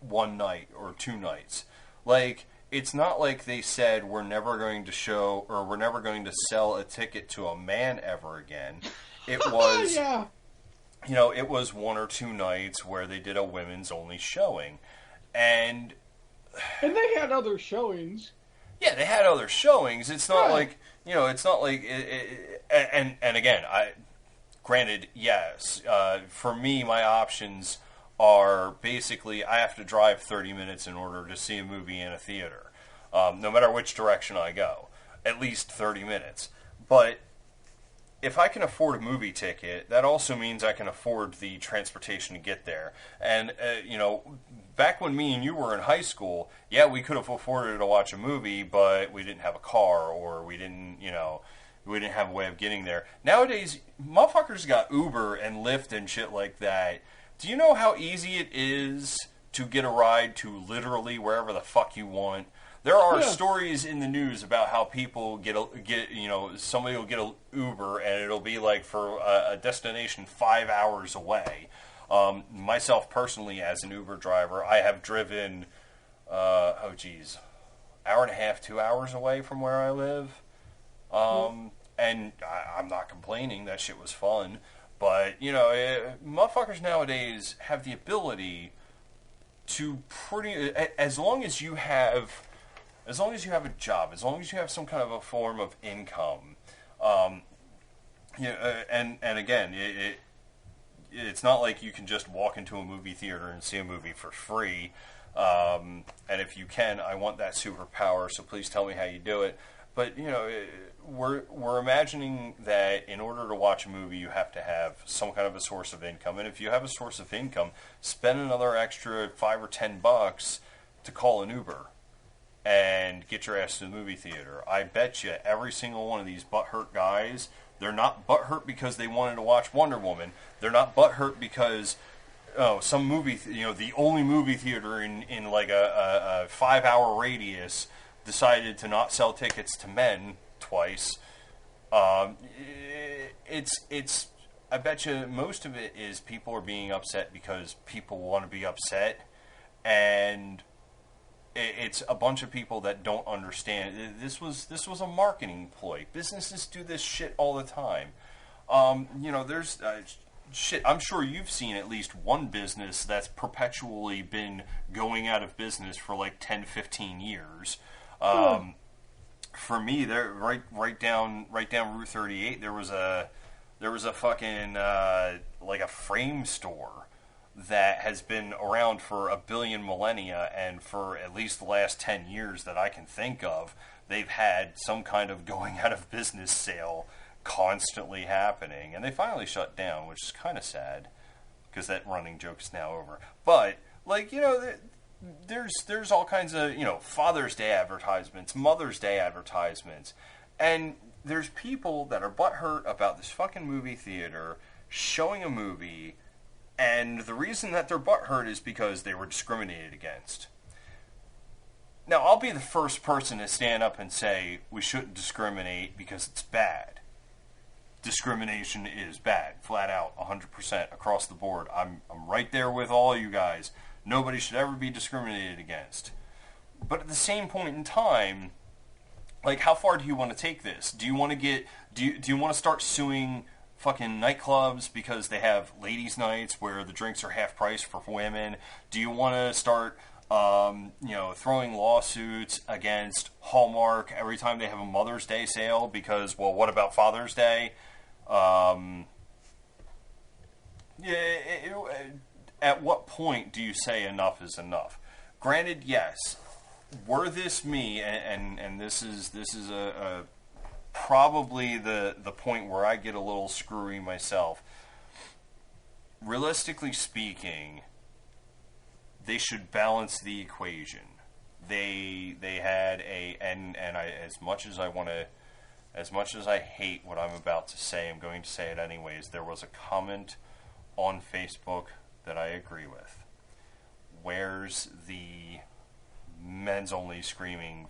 one night or two nights, like, it's not like they said we're never going to show or we're never going to sell a ticket to a man ever again. It was. Yeah. You know, it was one or two nights where they did a women's only showing, and they had other showings. Yeah, they had other showings. It's not Yeah. like, you know, it's not like and again, granted, yes, for me, my options are basically I have to drive 30 minutes in order to see a movie in a theater, no matter which direction I go, at least 30 minutes, but if I can afford a movie ticket, that also means I can afford the transportation to get there. And, you know, back when me and you were in high school, yeah, we could have afforded to watch a movie, but we didn't have a car, or we didn't have a way of getting there. Nowadays, motherfuckers got Uber and Lyft and shit like that. Do you know how easy it is to get a ride to literally wherever the fuck you want? There are stories in the news about how people get somebody will get an Uber and it'll be like for a destination 5 hours away. Myself personally, as an Uber driver, I have driven, hour and a half, 2 hours away from where I live. And I'm not complaining. That shit was fun. But, you know, motherfuckers nowadays have the ability to as long as you have a job, as long as you have some kind of a form of income, and again, it's not like you can just walk into a movie theater and see a movie for free. And if you can, I want that superpower. So please tell me how you do it. But, you know, we're imagining that in order to watch a movie, you have to have some kind of a source of income. And if you have a source of income, spend another extra $5 or $10 to call an Uber and get your ass to the movie theater. I bet you every single one of these butthurt guys, they're not butthurt because they wanted to watch Wonder Woman. They're not butthurt because some movie, the only movie theater in like a 5-hour radius decided to not sell tickets to men twice. It's I bet you most of it is people are being upset because people want to be upset, and it's a bunch of people that don't understand. This was a marketing ploy. Businesses do this shit all the time. There's shit. I'm sure you've seen at least one business that's perpetually been going out of business for like 10, 15 years. For me, there right down Route 38, there was a fucking like a frame store that has been around for a billion millennia, and for at least the last 10 years that I can think of, they've had some kind of going out of business sale constantly happening, and they finally shut down, which is kind of sad, because that running joke is now over. But, like, you know, there's all kinds of, you know, Father's Day advertisements, Mother's Day advertisements, and there's people that are butthurt about this fucking movie theater showing a movie, and the reason that they're butthurt is because they were discriminated against. Now, I'll be the first person to stand up and say we shouldn't discriminate because it's bad. Discrimination is bad, flat out, 100% across the board. I'm right there with all you guys. Nobody should ever be discriminated against. But at the same point in time, like, how far do you want to take this? Do you want to get? Do you want to start suing fucking nightclubs because they have ladies' nights where the drinks are half price for women? Do you want to start, throwing lawsuits against Hallmark every time they have a Mother's Day sale because, well, what about Father's Day? At what point do you say enough is enough? Granted, yes, were this me, and this is a probably the point where I get a little screwy myself. Realistically speaking, they should balance the equation. They had as much as I hate what I'm about to say, I'm going to say it anyways. There was a comment on Facebook that I agree with. Where's the men's only screaming?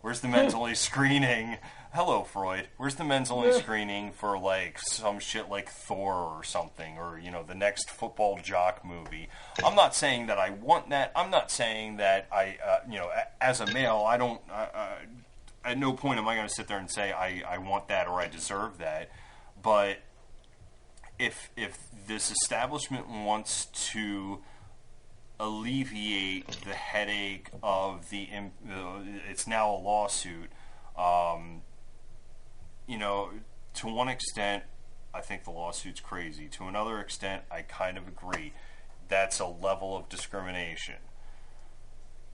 Where's the men's only screening? Hello, Freud. Where's the men's only screening for, like, some shit like Thor or something, or, you know, the next football jock movie? I'm not saying that I want that. I'm not saying that as a male, I don't. At no point am I going to sit there and say I want that or I deserve that. But if this establishment wants to alleviate the headache of it's now a lawsuit, to one extent, I think the lawsuit's crazy. To another extent, I kind of agree. That's a level of discrimination.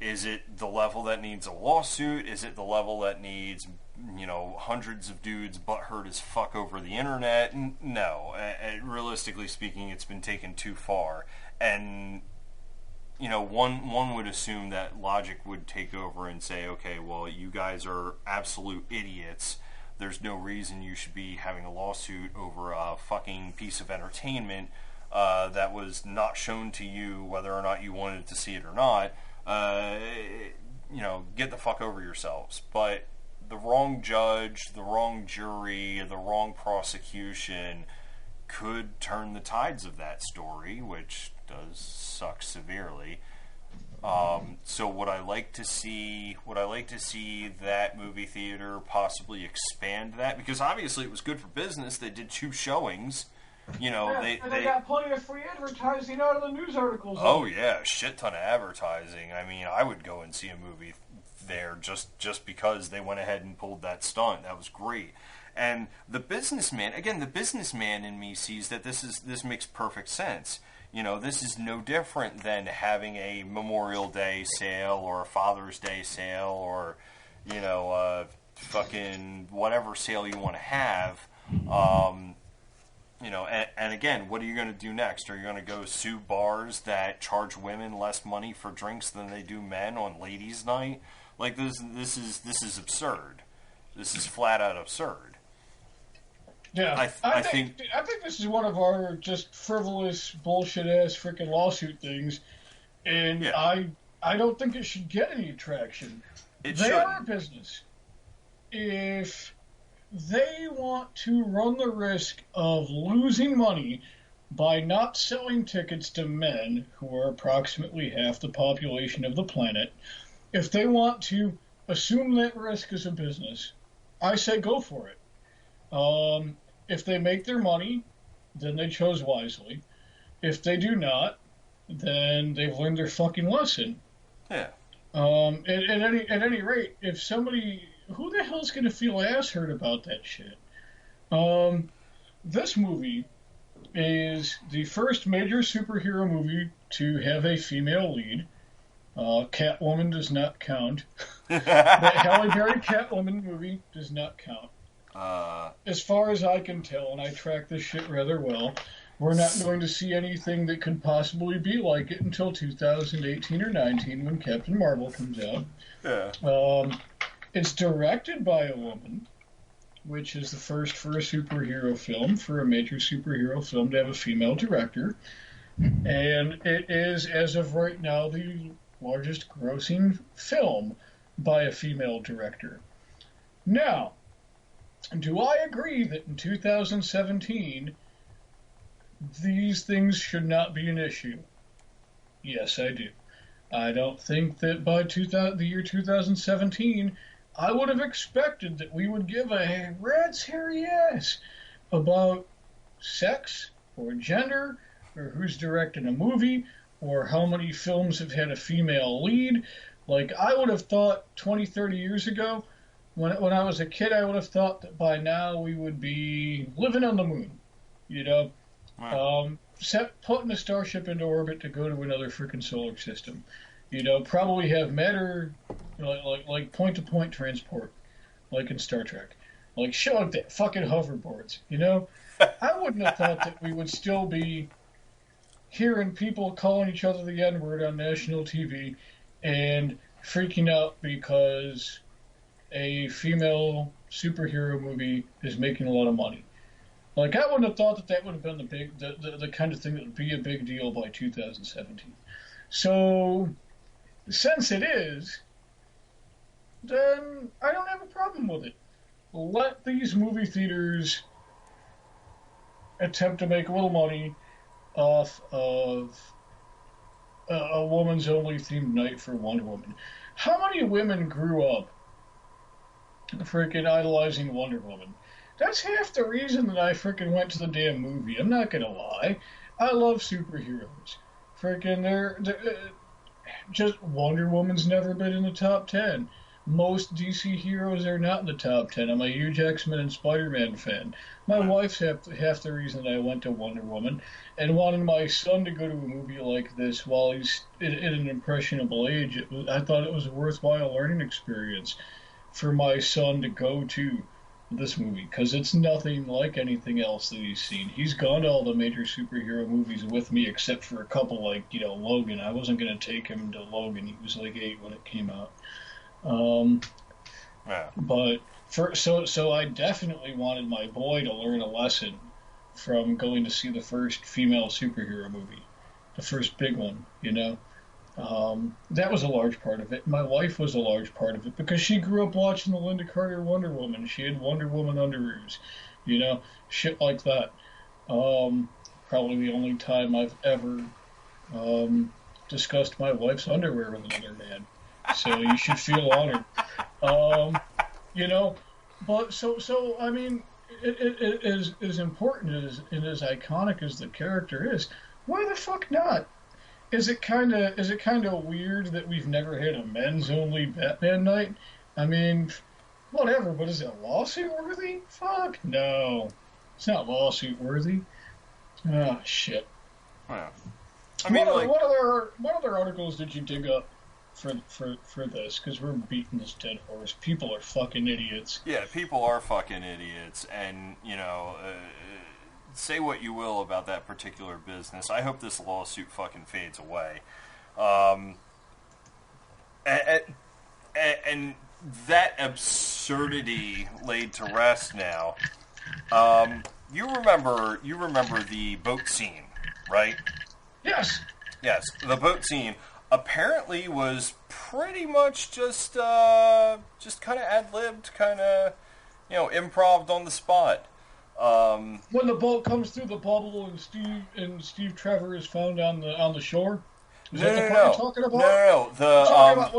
Is it the level that needs a lawsuit? Is it the level that needs, hundreds of dudes butthurt as fuck over the internet? No. Realistically speaking, it's been taken too far. And, one would assume that logic would take over and say, okay, well, you guys are absolute idiots. There's no reason you should be having a lawsuit over a fucking piece of entertainment that was not shown to you, whether or not you wanted to see it or not. Get the fuck over yourselves. But the wrong judge, the wrong jury, the wrong prosecution could turn the tides of that story, which does suck severely. So would I like to see that movie theater possibly expand that? Because obviously it was good for business. They did 2 showings. They got plenty of free advertising out of the news articles. Oh yeah, shit ton of advertising. I mean, I would go and see a movie there just because they went ahead and pulled that stunt. That was great. And the businessman in me sees that this makes perfect sense. This is no different than having a Memorial Day sale or a Father's Day sale or fucking whatever sale you want to have. And again, what are you going to do next? Are you going to go sue bars that charge women less money for drinks than they do men on ladies' night? Like, this is absurd. This is flat out absurd. Yeah, I think this is one of our just frivolous, bullshit ass freaking lawsuit things, and yeah. I don't think it should get any traction. They are a business. If they want to run the risk of losing money by not selling tickets to men, who are approximately half the population of the planet, if they want to assume that risk as a business, I say go for it. If they make their money, then they chose wisely. If they do not, then they've learned their fucking lesson. Yeah. At any rate, if somebody, who the hell's going to feel ass hurt about that shit? This movie is the first major superhero movie to have a female lead. Catwoman does not count. The Halle Berry Catwoman movie does not count. As far as I can tell, and I track this shit rather well, we're not going to see anything that could possibly be like it until 2018 or 19 when Captain Marvel comes out. Yeah. It's directed by a woman, which is the first for a superhero film, for a major superhero film to have a female director. And it is, as of right now, the largest grossing film by a female director. Now, do I agree that in 2017 these things should not be an issue? Yes, I do. I don't think that by the year 2017 I would have expected that we would give a rat's hairy ass about sex or gender or who's directing a movie or how many films have had a female lead. Like, I would have thought 20, 30 years ago, when I was a kid, I would have thought that by now we would be living on the moon, you know? Wow. Putting a starship into orbit to go to another freaking solar system. You know, probably have matter, like point-to-point transport, like in Star Trek. Like, shit like that, fucking hoverboards, you know? I wouldn't have thought that we would still be hearing people calling each other the N-word on national TV and freaking out because a female superhero movie is making a lot of money. Like, I wouldn't have thought that would have been the kind of thing that would be a big deal by 2017. So, since it is, then I don't have a problem with it. Let these movie theaters attempt to make a little money off of a woman's only themed night for Wonder Woman. How many women grew up freaking idolizing Wonder Woman? That's half the reason that I freaking went to the damn movie. I'm not gonna lie. I love superheroes. Freaking, they're just Wonder Woman's never been in the top 10. Most DC heroes are not in the top 10. I'm a huge X-Men and Spider-Man fan. My wife's half the reason that I went to Wonder Woman, and wanting my son to go to a movie like this while he's at an impressionable age, I thought it was a worthwhile learning experience for my son to go to this movie, because it's nothing like anything else that he's seen. He's gone to all the major superhero movies with me, except for a couple like, Logan. I wasn't going to take him to Logan. He was like 8 when it came out. Yeah. But so I definitely wanted my boy to learn a lesson from going to see the first female superhero movie, the first big one, That was a large part of it. My wife was a large part of it because she grew up watching the Linda Carter Wonder Woman. She had Wonder Woman underoos, shit like that. Probably the only time I've ever discussed my wife's underwear with another man. So you should feel honored. But so I mean, it is as important and as iconic as the character is. Why the fuck not? Is it kind of weird that we've never had a men's only Batman night? I mean, whatever. But is it lawsuit worthy? Fuck no, it's not lawsuit worthy. Oh shit. Well, I mean, what other articles did you dig up for this? Because we're beating this dead horse. People are fucking idiots. Yeah, people are fucking idiots, and say what you will about that particular business. I hope this lawsuit fucking fades away. And that absurdity laid to rest now. You remember the boat scene, right? Yes. Yes, the boat scene apparently was pretty much just kind of ad-libbed, kind of, improv on the spot. When the boat comes through the bubble and Steve Trevor is found on the shore. Is that the part you're talking about? No. I'm talking about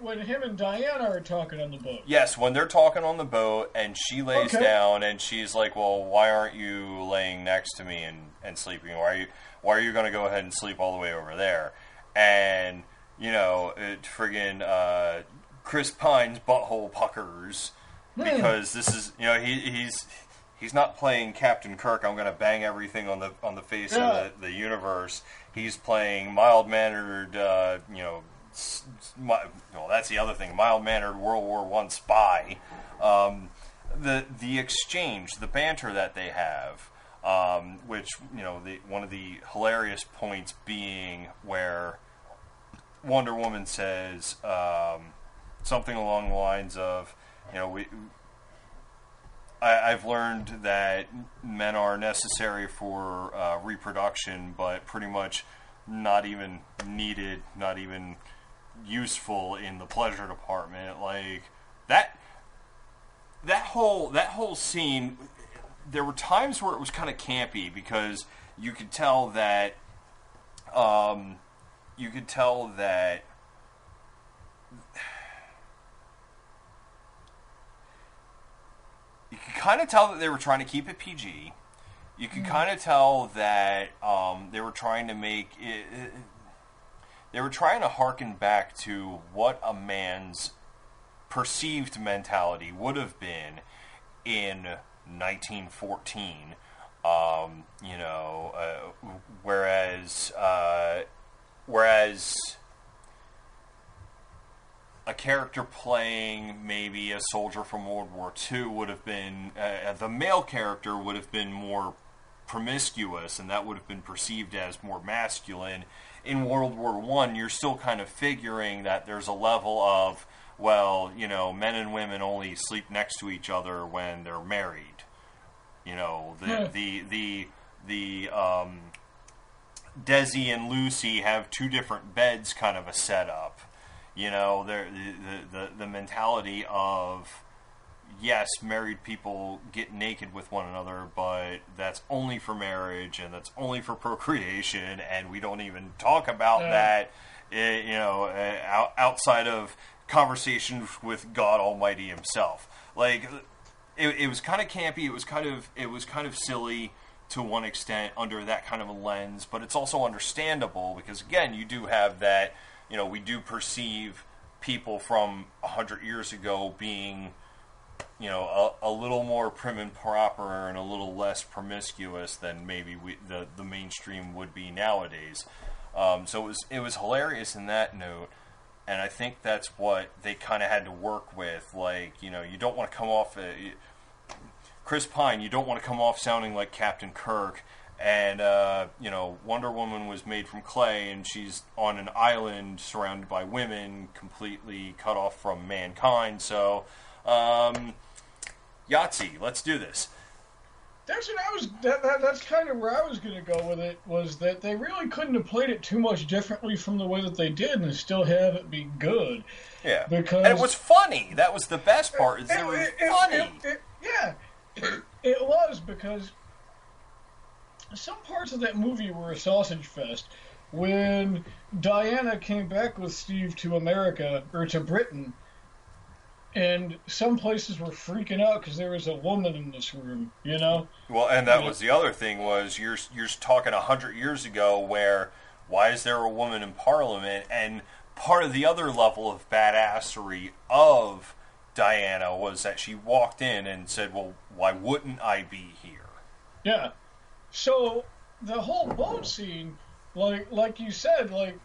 when him and Diana are talking on the boat. Yes, when they're talking on the boat and she lays down and she's like, "Well, why aren't you laying next to me and sleeping? Why are you going to go ahead and sleep all the way over there?" And Chris Pine's butthole puckers because this is he's he's not playing Captain Kirk. I'm going to bang everything on the face of the universe. He's playing mild-mannered, well, that's the other thing, mild-mannered World War I spy. The exchange, the banter that they have, which, one of the hilarious points being where Wonder Woman says something along the lines of, I've learned that men are necessary for reproduction, but pretty much not even needed, not even useful in the pleasure department. Like that whole scene. There were times where it was kind of campy because you could tell that you could kind of tell that they were trying to keep it PG. You could kind of tell that they were trying to make it. They were trying to harken back to what a man's perceived mentality would have been in 1914. Whereas a character playing maybe a soldier from World War II would have been, the male character would have been more promiscuous, and that would have been perceived as more masculine. In World War I, you're still kind of figuring that there's a level of, well, men and women only sleep next to each other when they're married. Desi and Lucy have two different beds, kind of a setup. The mentality of, yes, married people get naked with one another, but that's only for marriage and that's only for procreation, and we don't even talk about that, outside of conversations with God Almighty Himself. Like, it was kind of campy. It was kind of silly to one extent under that kind of a lens, but it's also understandable because, again, you do have that. We do perceive people from 100 years ago being, a little more prim and proper and a little less promiscuous than maybe the mainstream would be nowadays. So it was hilarious in that note, and I think that's what they kind of had to work with. Like, you don't want to come off, Chris Pine, you don't want to come off sounding like Captain Kirk. And, Wonder Woman was made from clay, and she's on an island surrounded by women, completely cut off from mankind. So, Yahtzee, let's do this. That's what that's kind of where I was going to go with it, was that they really couldn't have played it too much differently from the way that they did and still have it be good. Yeah. Because and it was funny. That was the best part. It was funny. It was, because some parts of that movie were a sausage fest. When Diana came back with Steve to America, or to Britain, and some places were freaking out because there was a woman in this room, Well, and that was the other thing, was you're talking 100 years ago where, why is there a woman in Parliament? And part of the other level of badassery of Diana was that she walked in and said, well, why wouldn't I be here? Yeah. So the whole boat scene, like you said, like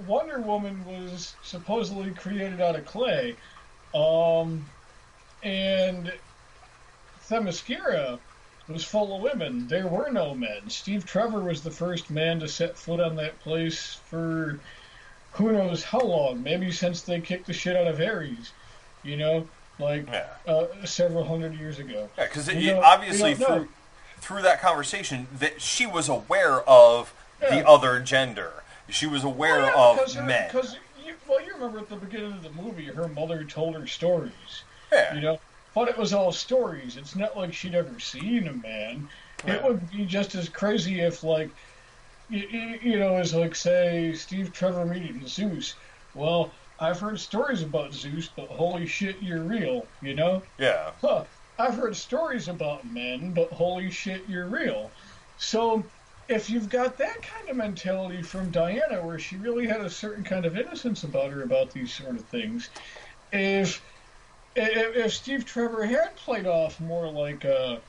Wonder Woman was supposedly created out of clay, and Themyscira was full of women. There were no men. Steve Trevor was the first man to set foot on that place for who knows how long, maybe since they kicked the shit out of Ares, several hundred years ago. Yeah, because obviously through that conversation, that she was aware of the other gender. She was aware of men. You remember at the beginning of the movie, her mother told her stories. Yeah. But it was all stories. It's not like she'd ever seen a man. Yeah. It would be just as crazy if, as like, say, Steve Trevor meeting Zeus. Well, I've heard stories about Zeus, but holy shit, you're real, Yeah. Huh. I've heard stories about men, but holy shit, you're real. So, if you've got that kind of mentality from Diana, where she really had a certain kind of innocence about her about these sort of things, if Steve Trevor had played off more like a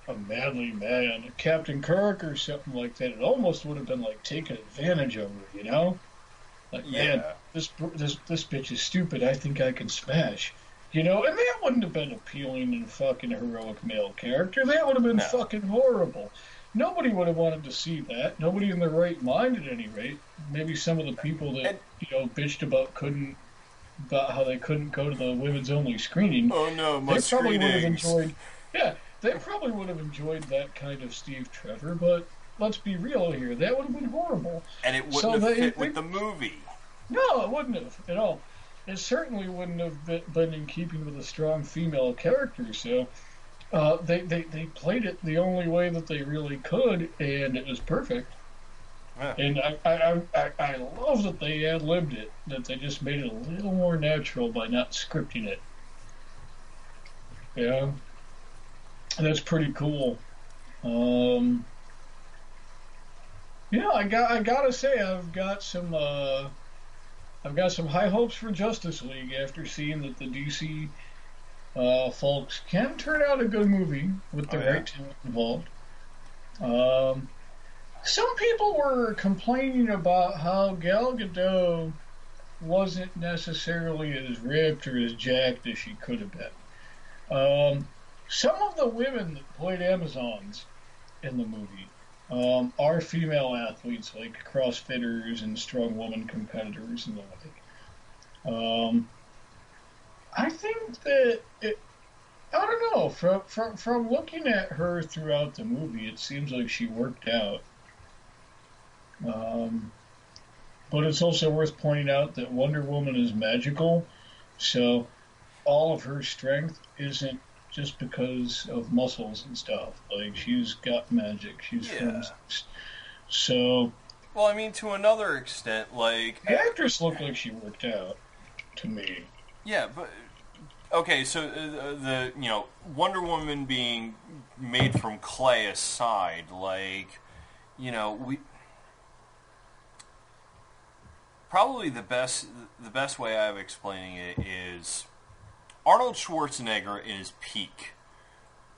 a manly man, a Captain Kirk or something like that. It almost would have been like taking advantage of her, you know? Like, man, Yeah. this bitch is stupid. I think I can smash. You know, and that wouldn't have been appealing in a fucking heroic male character. That would have been No. fucking horrible. Nobody would have wanted to see that. Nobody in their right mind, at any rate. Maybe some of the people that And bitched about how they couldn't go to the women's only screening. oh no, my They probably would have screenings. enjoyed. Yeah, they probably would have enjoyed that kind of Steve Trevor. But let's be real here. That would have been horrible. And it wouldn't So have they fit with the movie. no, it wouldn't have at all. It certainly wouldn't have been in keeping with a strong female character. So they played it the only way that they really could, and it was perfect. Yeah. And I love that they ad-libbed it, that they just made it a little more natural by not scripting it. Yeah, and that's pretty cool. Um, I gotta say I've got some high hopes for Justice League after seeing that the DC folks can turn out a good movie with the Oh, yeah. right talent involved. Um, some people were complaining about how Gal Gadot wasn't necessarily as ripped or as jacked as she could have been. Some of the women that played Amazons in the movie are female athletes, like CrossFitters and strong woman competitors and the like. I think that I don't know. From looking at her throughout the movie, it seems like she worked out. Um, but it's also worth pointing out that Wonder Woman is magical, so all of her strength isn't just because of muscles and stuff. Like, she's got magic. She's from. Yeah. So Well, I mean, to another extent, like, the actress looked like she worked out to me. yeah, but okay, so the Wonder Woman being made from clay aside, like, we probably the best way of explaining it is Arnold Schwarzenegger in his peak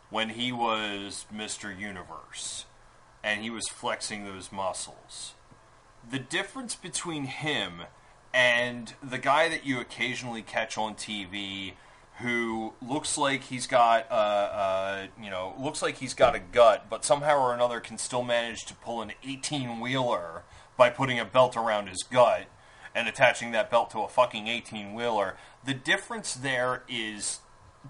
when he was Mr. Universe and he was flexing those muscles. The difference between him and the guy that you occasionally catch on TV who looks like he's got a gut, but somehow or another can still manage to pull an 18-wheeler by putting a belt around his gut and attaching that belt to a fucking 18-wheeler. The difference there is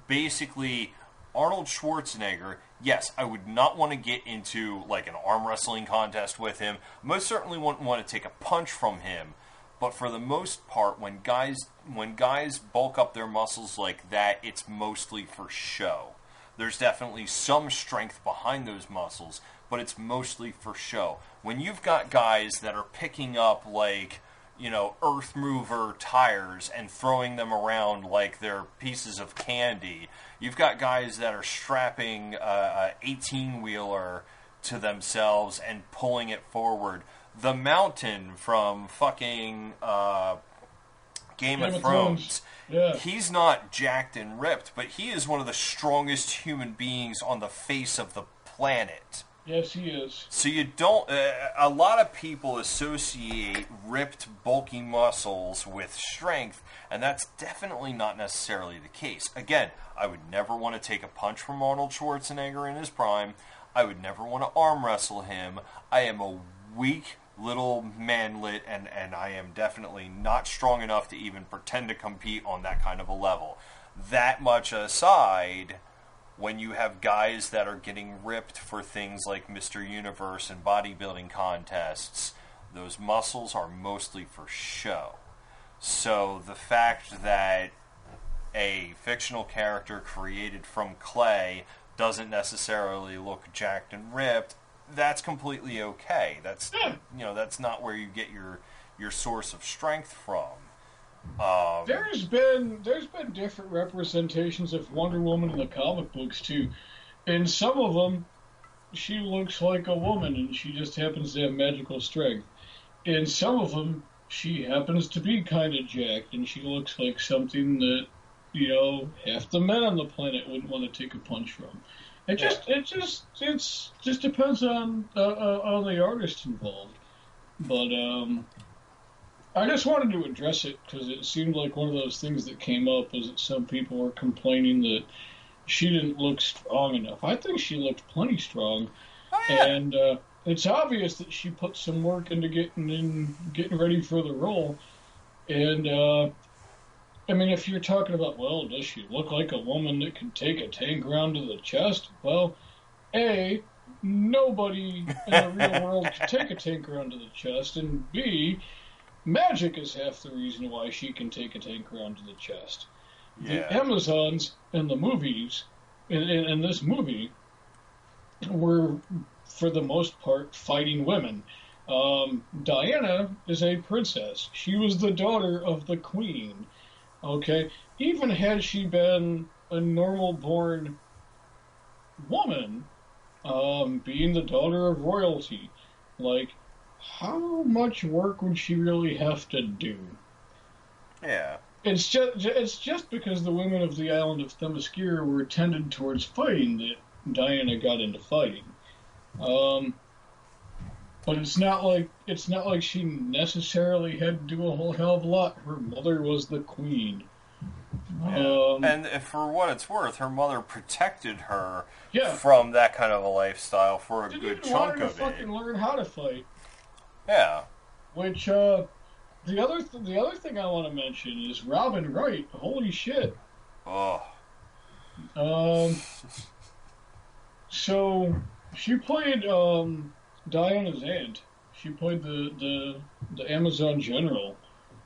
basically Arnold Schwarzenegger. Yes, I would not want to get into like an arm wrestling contest with him. Most certainly wouldn't want to take a punch from him. But for the most part, when guys bulk up their muscles like that, it's mostly for show. There's definitely some strength behind those muscles, but it's mostly for show. When you've got guys that are picking up like, earth mover tires and throwing them around like they're pieces of candy, you've got guys that are strapping a 18-wheeler to themselves and pulling it forward. The Mountain from fucking Game of Thrones. Yeah. He's not jacked and ripped, but he is one of the strongest human beings on the face of the planet. Yes, he is. So you don't. A lot of people associate ripped, bulky muscles with strength, and that's definitely not necessarily the case. Again, I would never want to take a punch from Arnold Schwarzenegger in his prime. I would never want to arm wrestle him. I am a weak little manlet, and I am definitely not strong enough to even pretend to compete on that kind of a level. That much aside, when you have guys that are getting ripped for things like Mr. Universe and bodybuilding contests, those muscles are mostly for show. So the fact that a fictional character created from clay doesn't necessarily look jacked and ripped, that's completely okay. That's that's not where you get your source of strength from. There's been different representations of Wonder Woman in the comic books too. In some of them, she looks like a woman and she just happens to have magical strength. In some of them, she happens to be kind of jacked and she looks like something that half the men on the planet wouldn't want to take a punch from. It just depends on the artist involved. But I just wanted to address it because it seemed like one of those things that came up was that some people were complaining that she didn't look strong enough. I think she looked plenty strong, Oh yeah. and it's obvious that she put some work into getting ready for the role. And I mean, if you're talking about, well, does she look like a woman that can take a tank round to the chest? Well, A, nobody in the real world can take a tank round to the chest, and B, magic is half the reason why she can take a tank round to the chest. The Yeah. Amazons in the movies, in this movie, were, for the most part, fighting women. Diana is a princess. She was the daughter of the queen. Okay? Even had she been a normal-born woman, being the daughter of royalty, like, how much work would she really have to do? Yeah. It's just because the women of the island of Themyscira were tended towards fighting that Diana got into fighting. But it's not like she necessarily had to do a whole hell of a lot. Her mother was the queen. Yeah. And for what it's worth, her mother protected her Yeah. from that kind of a lifestyle for a Didn't good even want chunk her to of it. fucking learn how to fight. Yeah. Which the other thing I want to mention is Robin Wright. Holy shit. Oh. So she played Diana's aunt. She played the Amazon general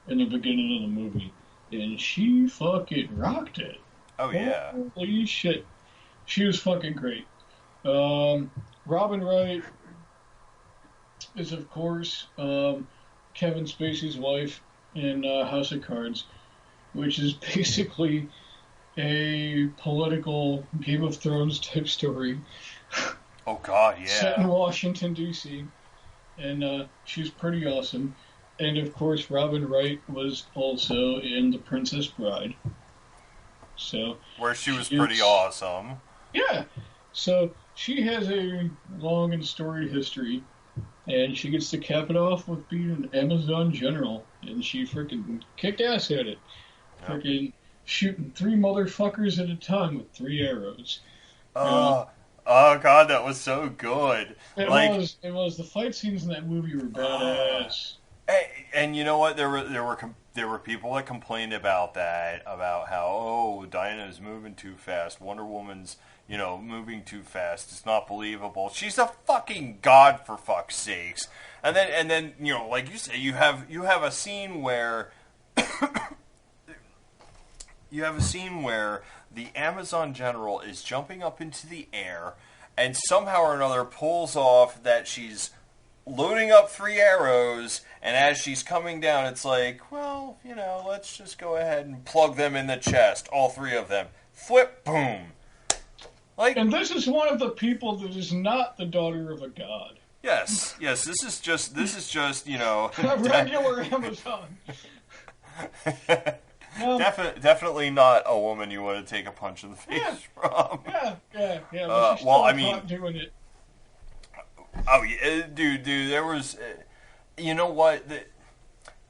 in the beginning of the movie, and she fucking rocked it. Oh yeah. Holy shit, she was fucking great. Robin Wright is of course Kevin Spacey's wife in House of Cards, which is basically a political Game of Thrones type story. Oh god, Set in yeah. Washington, D.C. And she's pretty awesome. And of course, Robin Wright was also in The Princess Bride. So Where she was pretty awesome. yeah. So she has a long and storied history, and she gets to cap it off with being an Amazon general, and she freaking kicked ass at it. Yep. Freaking shooting 3 motherfuckers at a time with 3 arrows. Oh, oh god, that was so good. It was. The fight scenes in that movie were badass. And you know what? There were people that complained about that, about how Diana's moving too fast. Wonder Woman's moving too fast. It's not believable. She's a fucking god, for fuck's sakes. And then like you say, you have a scene where the Amazon general is jumping up into the air and somehow or another pulls off that she's loading up 3 arrows, and as she's coming down, it's like, well, let's just go ahead and plug them in the chest, all 3 of them. Flip, boom. And this is one of the people that is not the daughter of a god. Yes, this is just A regular Amazon. Definitely not a woman you want to take a punch in the face from. Yeah. But she's still doing it. Oh yeah, dude. There was, you know what?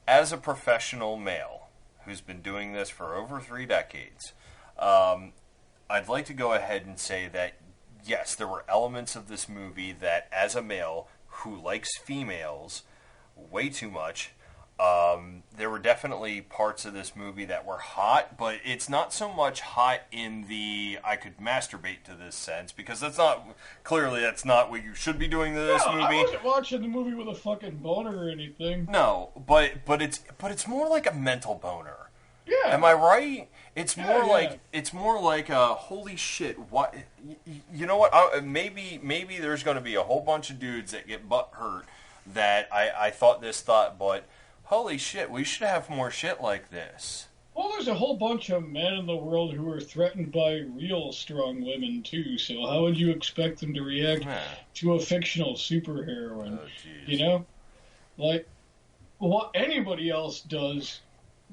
As a professional male who's been doing this for over 3 decades, I'd like to go ahead and say that yes, there were elements of this movie that, as a male who likes females way too much, there were definitely parts of this movie that were hot, but it's not so much hot in the I could masturbate to this sense, because that's not what you should be doing to this movie. I wasn't watching the movie with a fucking boner or anything. No, but it's more like a mental boner. Yeah. Am I right? It's more yeah. like a holy shit. What? You know what? Maybe there's going to be a whole bunch of dudes that get butt hurt that I thought this thought, but holy shit, we should have more shit like this. Well, there's a whole bunch of men in the world who are threatened by real strong women, too, so how would you expect them to react to a fictional superheroine? Oh, jeez. Like, what anybody else does,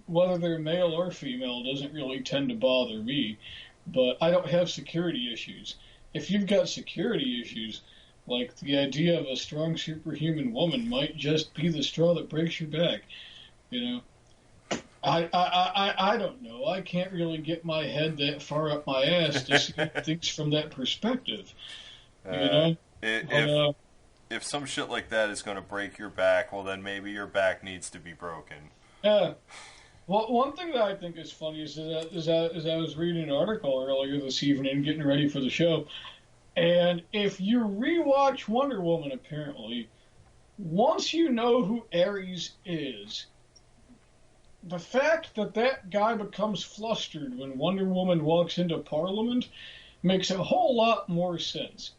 whether they're male or female, doesn't really tend to bother me, but I don't have security issues. if you've got security issues, like the idea of a strong superhuman woman might just be the straw that breaks your back. You know, I don't know. I can't really get my head that far up my ass to see things from that perspective. You know, if some shit like that is going to break your back, well, then maybe your back needs to be broken. Yeah. Well, one thing that I think is funny is that I was reading an article earlier this evening, getting ready for the show, and if you rewatch Wonder Woman, apparently, once you know who Ares is, the fact that that guy becomes flustered when Wonder Woman walks into Parliament makes a whole lot more sense.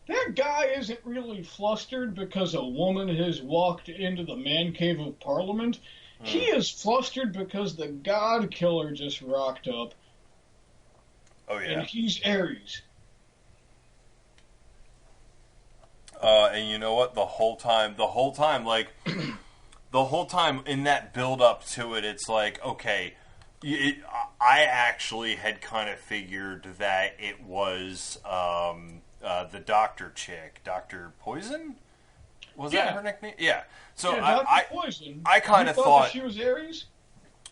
That guy isn't really flustered because a woman has walked into the man cave of Parliament. He is flustered because the God Killer just rocked up. Oh, yeah. And he's Ares. And you know what? The whole time, like... the whole time in that build-up to it, it's like, okay, I actually had kind of figured that it was the doctor chick, Dr. Poison? Was that her nickname? Yeah. So yeah, Dr. Poison. I kind of thought that she was Ares?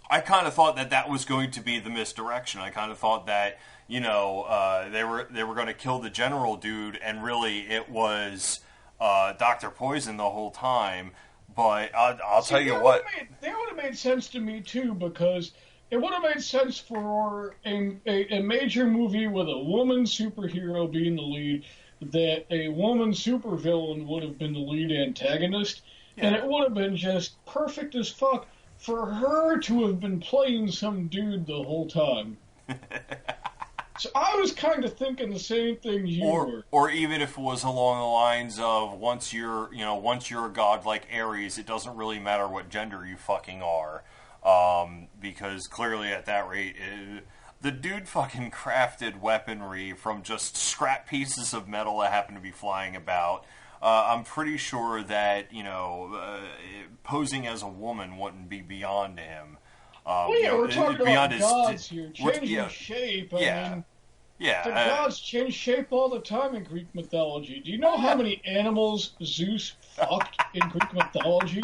I kind of thought that was going to be the misdirection. I kind of thought that, you know, they were going to kill the general dude, and really it was Dr. Poison the whole time. But I'll tell you what. That would have made sense to me, too, because it would have made sense for a major movie with a woman superhero being the lead, that a woman supervillain would have been the lead antagonist, and it would have been just perfect as fuck for her to have been playing some dude the whole time. So I was kind of thinking the same thing you were. Or even if it was along the lines of once you're a god like Ares, it doesn't really matter what gender you fucking are, because clearly at that rate, the dude fucking crafted weaponry from just scrap pieces of metal that happen to be flying about. I'm pretty sure that posing as a woman wouldn't be beyond him. We're talking about gods here, changing shape. I mean, the gods change shape all the time in Greek mythology. Do you know how many animals Zeus fucked in Greek mythology?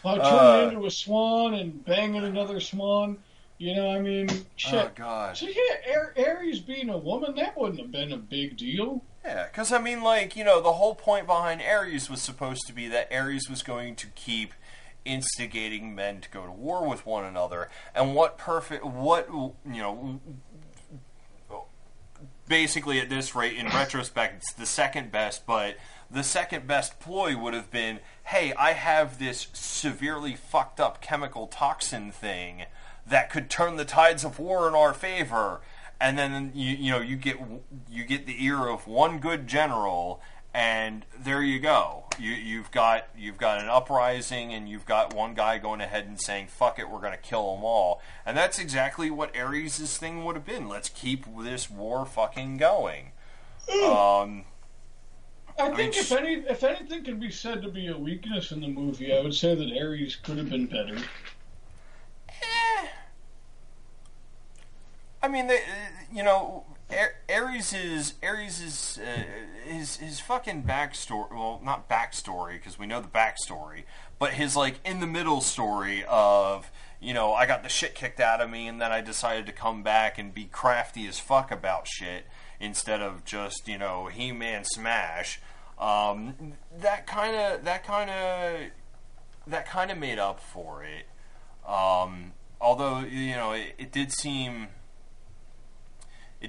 Turning into a swan and banging another swan. You know, I mean, shit. Oh, God. So, yeah, Ares being a woman, that wouldn't have been a big deal. Yeah, because, I mean, like, the whole point behind Ares was supposed to be that Ares was going to keep instigating men to go to war with one another, and basically at this rate, in retrospect, it's the second best, but the second best ploy would have been, hey, I have this severely fucked up chemical toxin thing that could turn the tides of war in our favor, and then you get the ear of one good general, and there you go. You've got an uprising, and you've got one guy going ahead and saying, "Fuck it, we're going to kill them all." And that's exactly what Ares' thing would have been. Let's keep this war fucking going. I think if anything can be said to be a weakness in the movie, I would say that Ares could have been better. I mean, Ares' his fucking backstory. Well, not backstory because we know the backstory, but his in the middle story of I got the shit kicked out of me, and then I decided to come back and be crafty as fuck about shit instead of just He-Man smash. That kind of made up for it. Although it did seem a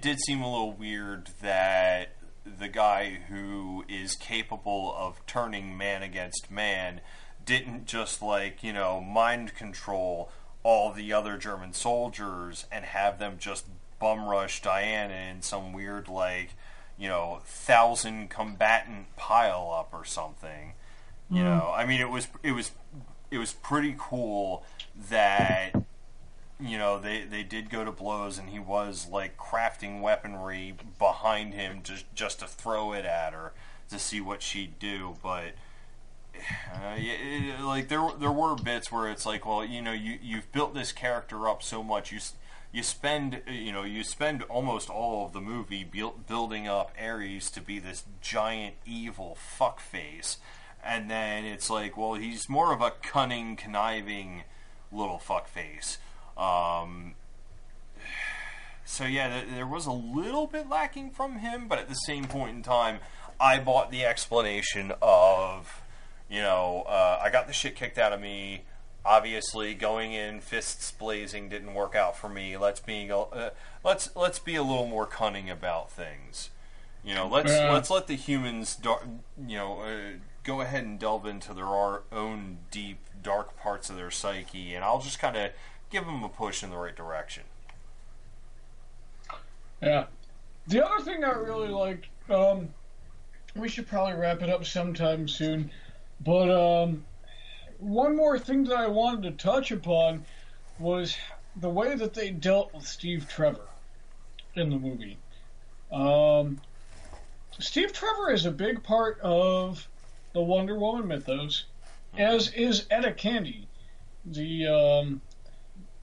little weird that the guy who is capable of turning man against man didn't just mind control all the other German soldiers and have them just bum rush Diana in some weird 1,000 combatant pile up or something. I mean, it was pretty cool that they did go to blows, and he was crafting weaponry behind him just to throw it at her to see what she'd do. But there were bits where it's you've built this character up so much, you spend almost all of the movie building up Ares to be this giant evil fuckface, and then it's like, well, he's more of a cunning, conniving little fuckface. So yeah, there was a little bit lacking from him, but at the same point in time, I bought the explanation of, I got the shit kicked out of me. Obviously, going in fists blazing didn't work out for me. Let's be a little more cunning about things. Let's let the humans, go ahead and delve into their own deep, dark parts of their psyche, and I'll just kind of give them a push in the right direction. Yeah. The other thing I really liked, we should probably wrap it up sometime soon, but one more thing that I wanted to touch upon was the way that they dealt with Steve Trevor in the movie. Steve Trevor is a big part of the Wonder Woman mythos, as is Etta Candy, the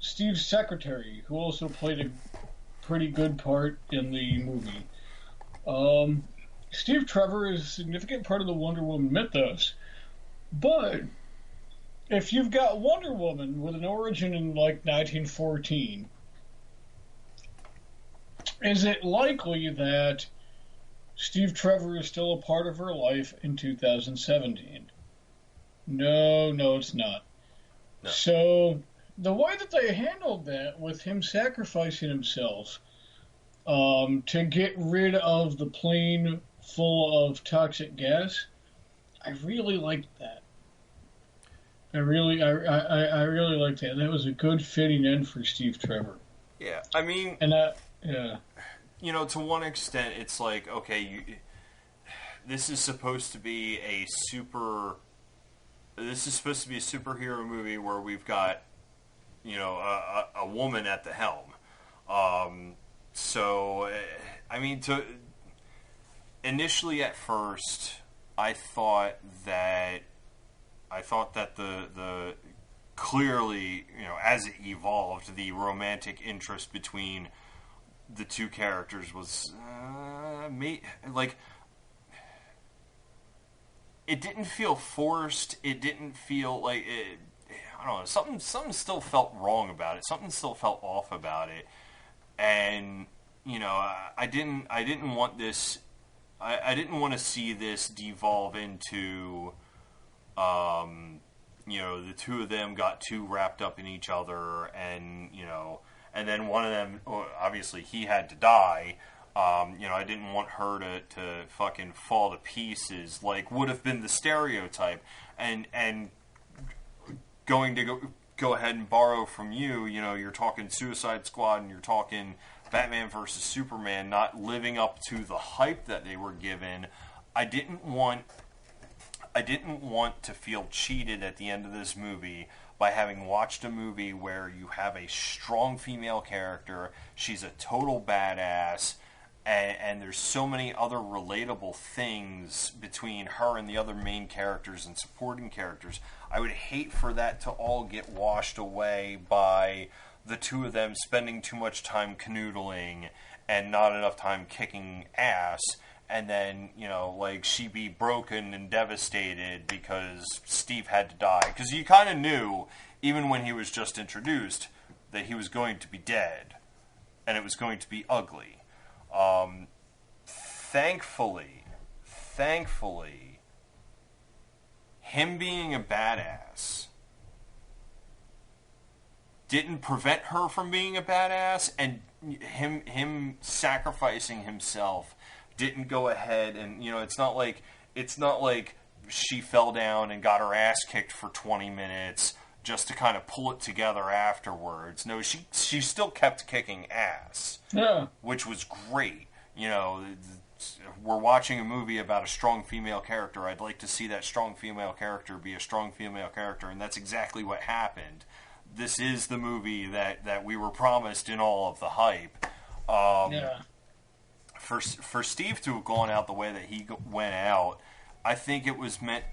Steve's secretary, who also played a pretty good part in the movie. Steve Trevor is a significant part of the Wonder Woman mythos, but if you've got Wonder Woman with an origin in like 1914, is it likely that Steve Trevor is still a part of her life in 2017? No, it's not. No. So the way that they handled that, with him sacrificing himself to get rid of the plane full of toxic gas, I really liked that. I really liked that. That was a good fitting end for Steve Trevor. Yeah, I mean, yeah. To one extent, it's like, okay, this is supposed to be a superhero movie where we've got, a woman at the helm. So, I mean, initially at first, I thought that the clearly, as it evolved, the romantic interest between the two characters was it didn't feel forced. It didn't feel like it. I don't know. Something still felt wrong about it. Something still felt off about it. And I didn't want this. I didn't want to see this devolve into, the two of them got too wrapped up in each other, and and then one of them, obviously, he had to die. I didn't want her to fucking fall to pieces, like would have been the stereotype. And going to go ahead and borrow from you, you're talking Suicide Squad and you're talking Batman versus Superman not living up to the hype that they were given. I didn't want to feel cheated at the end of this movie by having watched a movie where you have a strong female character, she's a total badass, and there's so many other relatable things between her and the other main characters and supporting characters. I would hate for that to all get washed away by the two of them spending too much time canoodling and not enough time kicking ass, and then, she be broken and devastated because Steve had to die. Because you kind of knew, even when he was just introduced, that he was going to be dead, and it was going to be ugly. Thankfully, him being a badass didn't prevent her from being a badass, and him sacrificing himself didn't go ahead and, it's not like she fell down and got her ass kicked for 20 minutes just to kind of pull it together afterwards. No, she still kept kicking ass. Yeah. Which was great. We're watching a movie about a strong female character. I'd like to see that strong female character be a strong female character, and that's exactly what happened. This is the movie that we were promised in all of the hype. Yeah. For Steve to have gone out the way that he went out, I think it was meant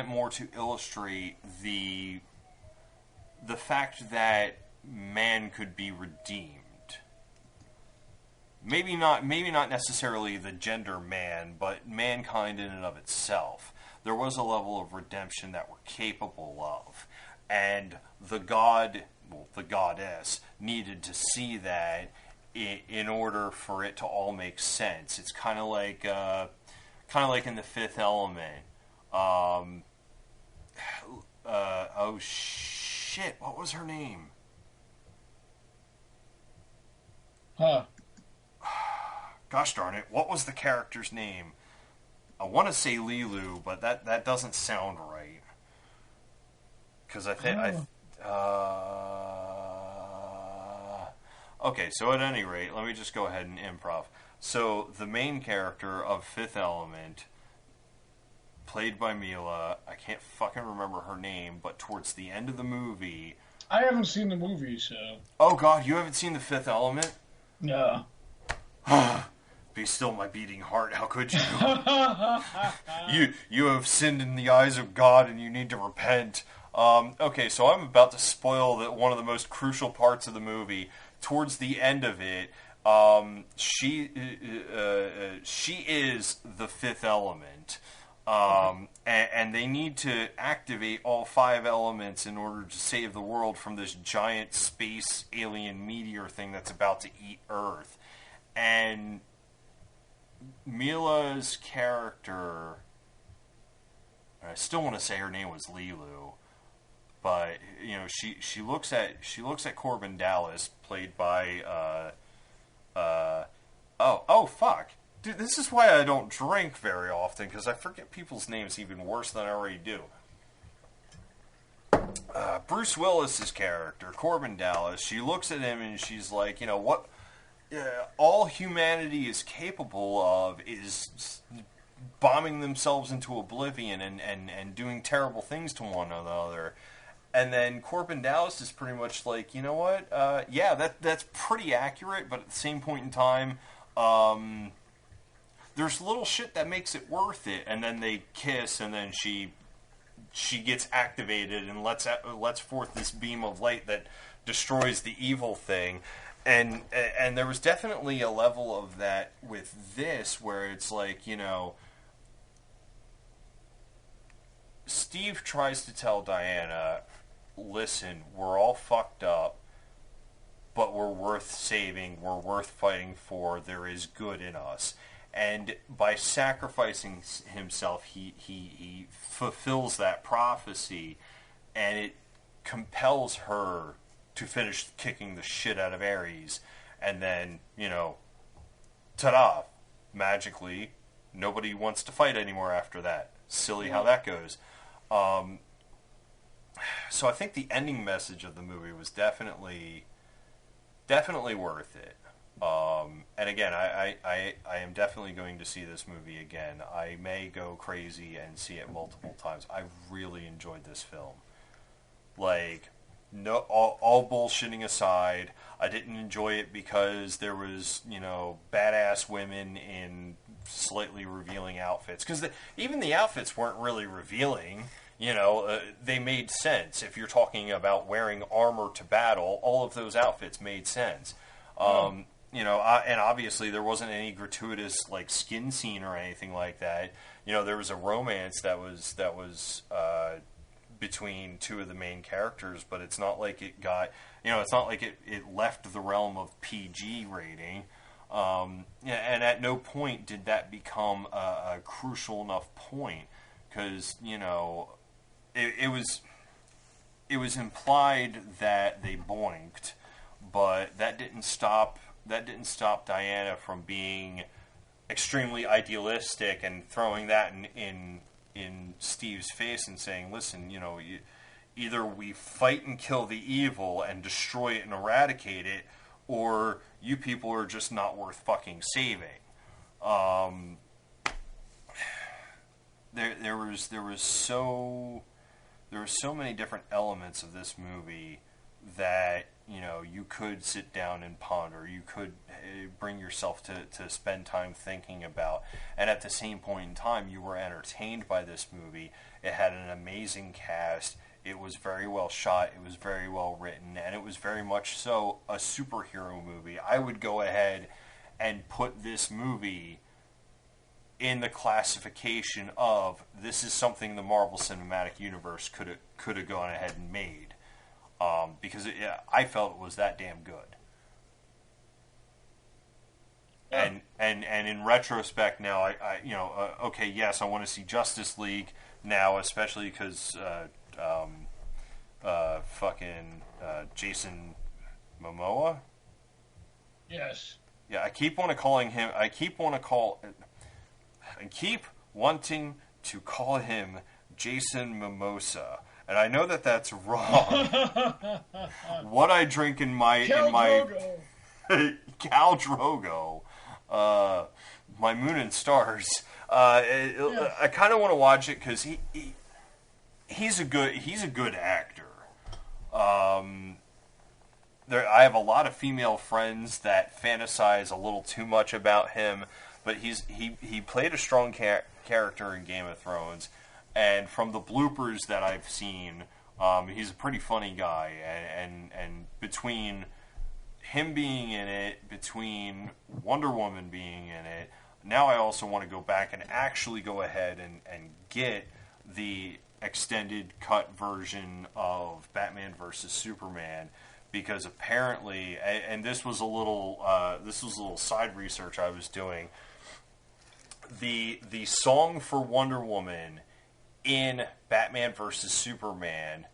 more to illustrate the fact that man could be redeemed. Maybe not necessarily the gender man, but mankind in and of itself. There was a level of redemption that we're capable of. And the goddess, needed to see that in order for it to all make sense. It's kind of like in The Fifth Element. Oh shit! What was her name? Huh. Gosh darn it! What was the character's name? I want to say Lilu, but that doesn't sound right. Because okay, so at any rate, let me just go ahead and improv. So the main character of Fifth Element, played by Mila, I can't fucking remember her name, but towards the end of the movie... I haven't seen the movie, so... Oh god, you haven't seen The Fifth Element? No. Be still my beating heart, how could you? You have sinned in the eyes of God and you need to repent. Okay, so I'm about to spoil one of the most crucial parts of the movie. Towards the end of it, she is the Fifth Element. And they need to activate all 5 elements in order to save the world from this giant space alien meteor thing that's about to eat Earth. And Mila's character, I still want to say her name was Lilu, but she looks at Corbin Dallas, played by oh fuck. Dude, this is why I don't drink very often, because I forget people's names even worse than I already do. Bruce Willis's character, Corbin Dallas, she looks at him and she's like, what all humanity is capable of is bombing themselves into oblivion and doing terrible things to one another. And then Corbin Dallas is pretty much like, you know what? Yeah, that's pretty accurate, but at the same point in time, there's little shit that makes it worth it. And then they kiss, and then she gets activated and lets forth this beam of light that destroys the evil thing. And there was definitely a level of that with this, where it's like, Steve tries to tell Diana, listen, we're all fucked up, but we're worth saving, we're worth fighting for, there is good in us. And by sacrificing himself, he fulfills that prophecy, and it compels her to finish kicking the shit out of Ares. And then, ta-da, magically, nobody wants to fight anymore after that. Silly how that goes. So I think the ending message of the movie was definitely worth it. And again, I am definitely going to see this movie again. I may go crazy and see it multiple times. I really enjoyed this film. Like, no, all bullshitting aside, I didn't enjoy it because there was, badass women in slightly revealing outfits. Because even the outfits weren't really revealing. They made sense. If you're talking about wearing armor to battle, all of those outfits made sense. And obviously there wasn't any gratuitous skin scene or anything like that. There was a romance that was between 2 of the main characters, but it's not like it got, it's not like it left the realm of PG rating. And at no point did that become a crucial enough point, because it was implied that they boinked, but that didn't stop Diana from being extremely idealistic and throwing that in Steve's face and saying, listen, either we fight and kill the evil and destroy it and eradicate it, or you people are just not worth fucking saving. There were so many different elements of this movie that you could sit down and ponder. You could bring yourself to spend time thinking about. And at the same point in time, you were entertained by this movie. It had an amazing cast. It was very well shot. It was very well written, and it was very much so a superhero movie. I would go ahead and put this movie in the classification of this is something the Marvel Cinematic Universe could have gone ahead and made, because I felt it was that damn good. Yeah. And in retrospect now, I okay, yes, I want to see Justice League now, especially because Jason Momoa. Yes. Yeah, I keep wanting to call him Jason Mimosa, and I know that that's wrong. What I drink in my Drogo. Khal Drogo, my Moon and Stars. I kind of want to watch it because he's a good actor. I have a lot of female friends that fantasize a little too much about him, but he played a strong character in Game of Thrones, and from the bloopers that I've seen, he's a pretty funny guy, and between him being in it, between Wonder Woman being in it, now I also want to go back and actually go ahead and get the extended cut version of Batman versus Superman, because apparently, and this was a little side research I was doing, the song for Wonder Woman in Batman versus Superman,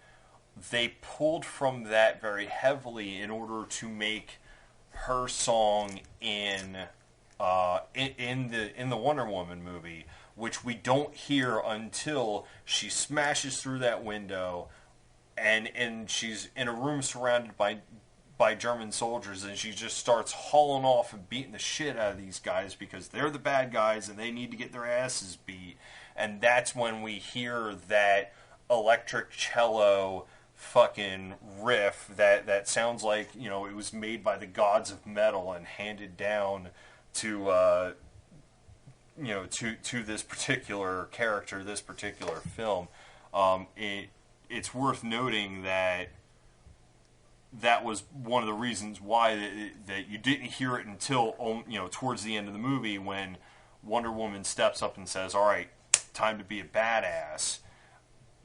they pulled from that very heavily in order to make her song in the Wonder Woman movie, which we don't hear until she smashes through that window, and she's in a room surrounded by German soldiers, and she just starts hauling off and beating the shit out of these guys because they're the bad guys and they need to get their asses beat. And that's when we hear that electric cello fucking riff that sounds like, it was made by the gods of metal and handed down to to this particular character, this particular film. It's worth noting that was one of the reasons why that you didn't hear it until towards the end of the movie, when Wonder Woman steps up and says, "All right, time to be a badass."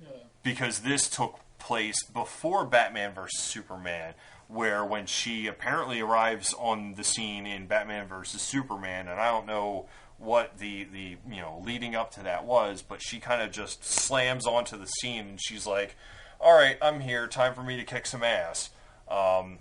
Yeah. Because this took place before Batman vs. Superman, where when she apparently arrives on the scene in Batman vs. Superman, and I don't know what the leading up to that was, but she kind of just slams onto the scene and she's like, "All right, I'm here. Time for me to kick some ass." And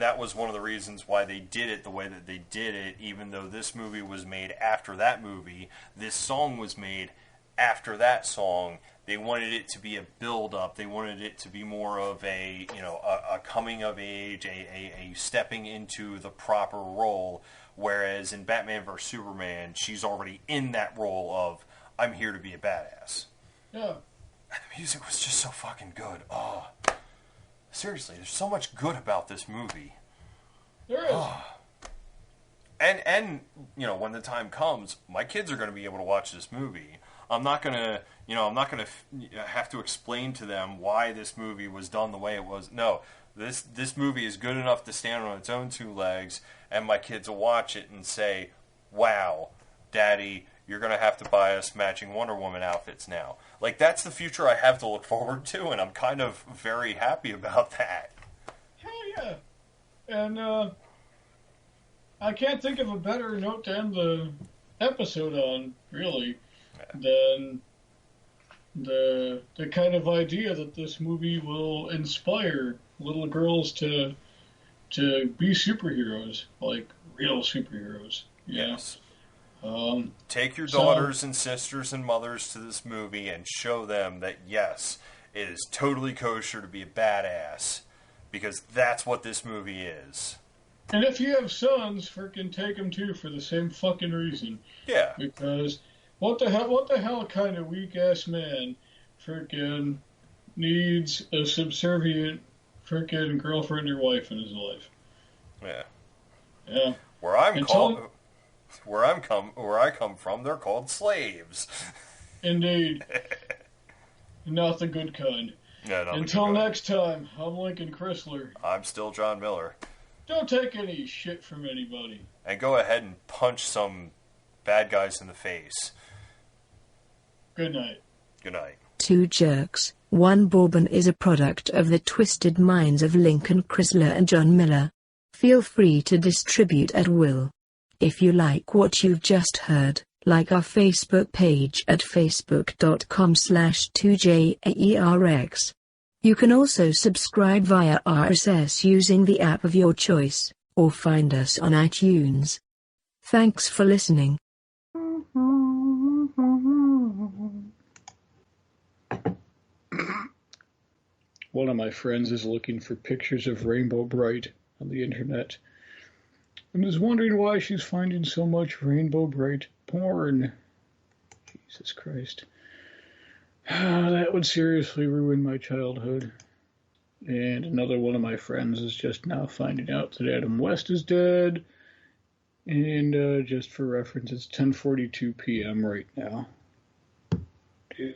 that was one of the reasons why they did it the way that they did it, even though this movie was made after that movie. This song was made after that song. They wanted it to be a build-up. They wanted it to be more of a coming of age, a stepping into the proper role. Whereas in Batman vs. Superman, she's already in that role of, I'm here to be a badass. Yeah. And the music was just so fucking good. Oh, seriously, there's so much good about this movie. There is. Oh. And when the time comes, my kids are going to be able to watch this movie. I'm not gonna have to explain to them why this movie was done the way it was. No, this movie is good enough to stand on its own two legs, and my kids will watch it and say, "Wow, Daddy, you're gonna have to buy us matching Wonder Woman outfits now." Like, that's the future I have to look forward to, and I'm kind of very happy about that. Hell yeah! And I can't think of a better note to end the episode on, really, than the kind of idea that this movie will inspire little girls to be superheroes, like real superheroes. Yes. Know? Take your daughters and sisters and mothers to this movie and show them that, yes, it is totally kosher to be a badass, because that's what this movie is. And if you have sons, frickin' take them too for the same fucking reason. Yeah. Because what the hell kind of weak ass man frickin' needs a subservient frickin' girlfriend or wife in his life? Yeah. Yeah. Where I come from, they're called slaves. Indeed. Not the good kind. Yeah, no, Until next time, I'm Lincoln Chrysler. I'm still John Miller. Don't take any shit from anybody. And go ahead and punch some bad guys in the face. Good night. Good night. Two Jerks, One Bourbon is a product of the twisted minds of Lincoln Chrysler and John Miller. Feel free to distribute at will. If you like what you've just heard, like our Facebook page at facebook.com/2jerx. You can also subscribe via RSS using the app of your choice, or find us on iTunes. Thanks for listening. One of my friends is looking for pictures of Rainbow Bright on the internet and is wondering why she's finding so much Rainbow Bright porn. Jesus Christ. That would seriously ruin my childhood. And another one of my friends is just now finding out that Adam West is dead. And just for reference, it's 10:42 p.m. right now. Dude.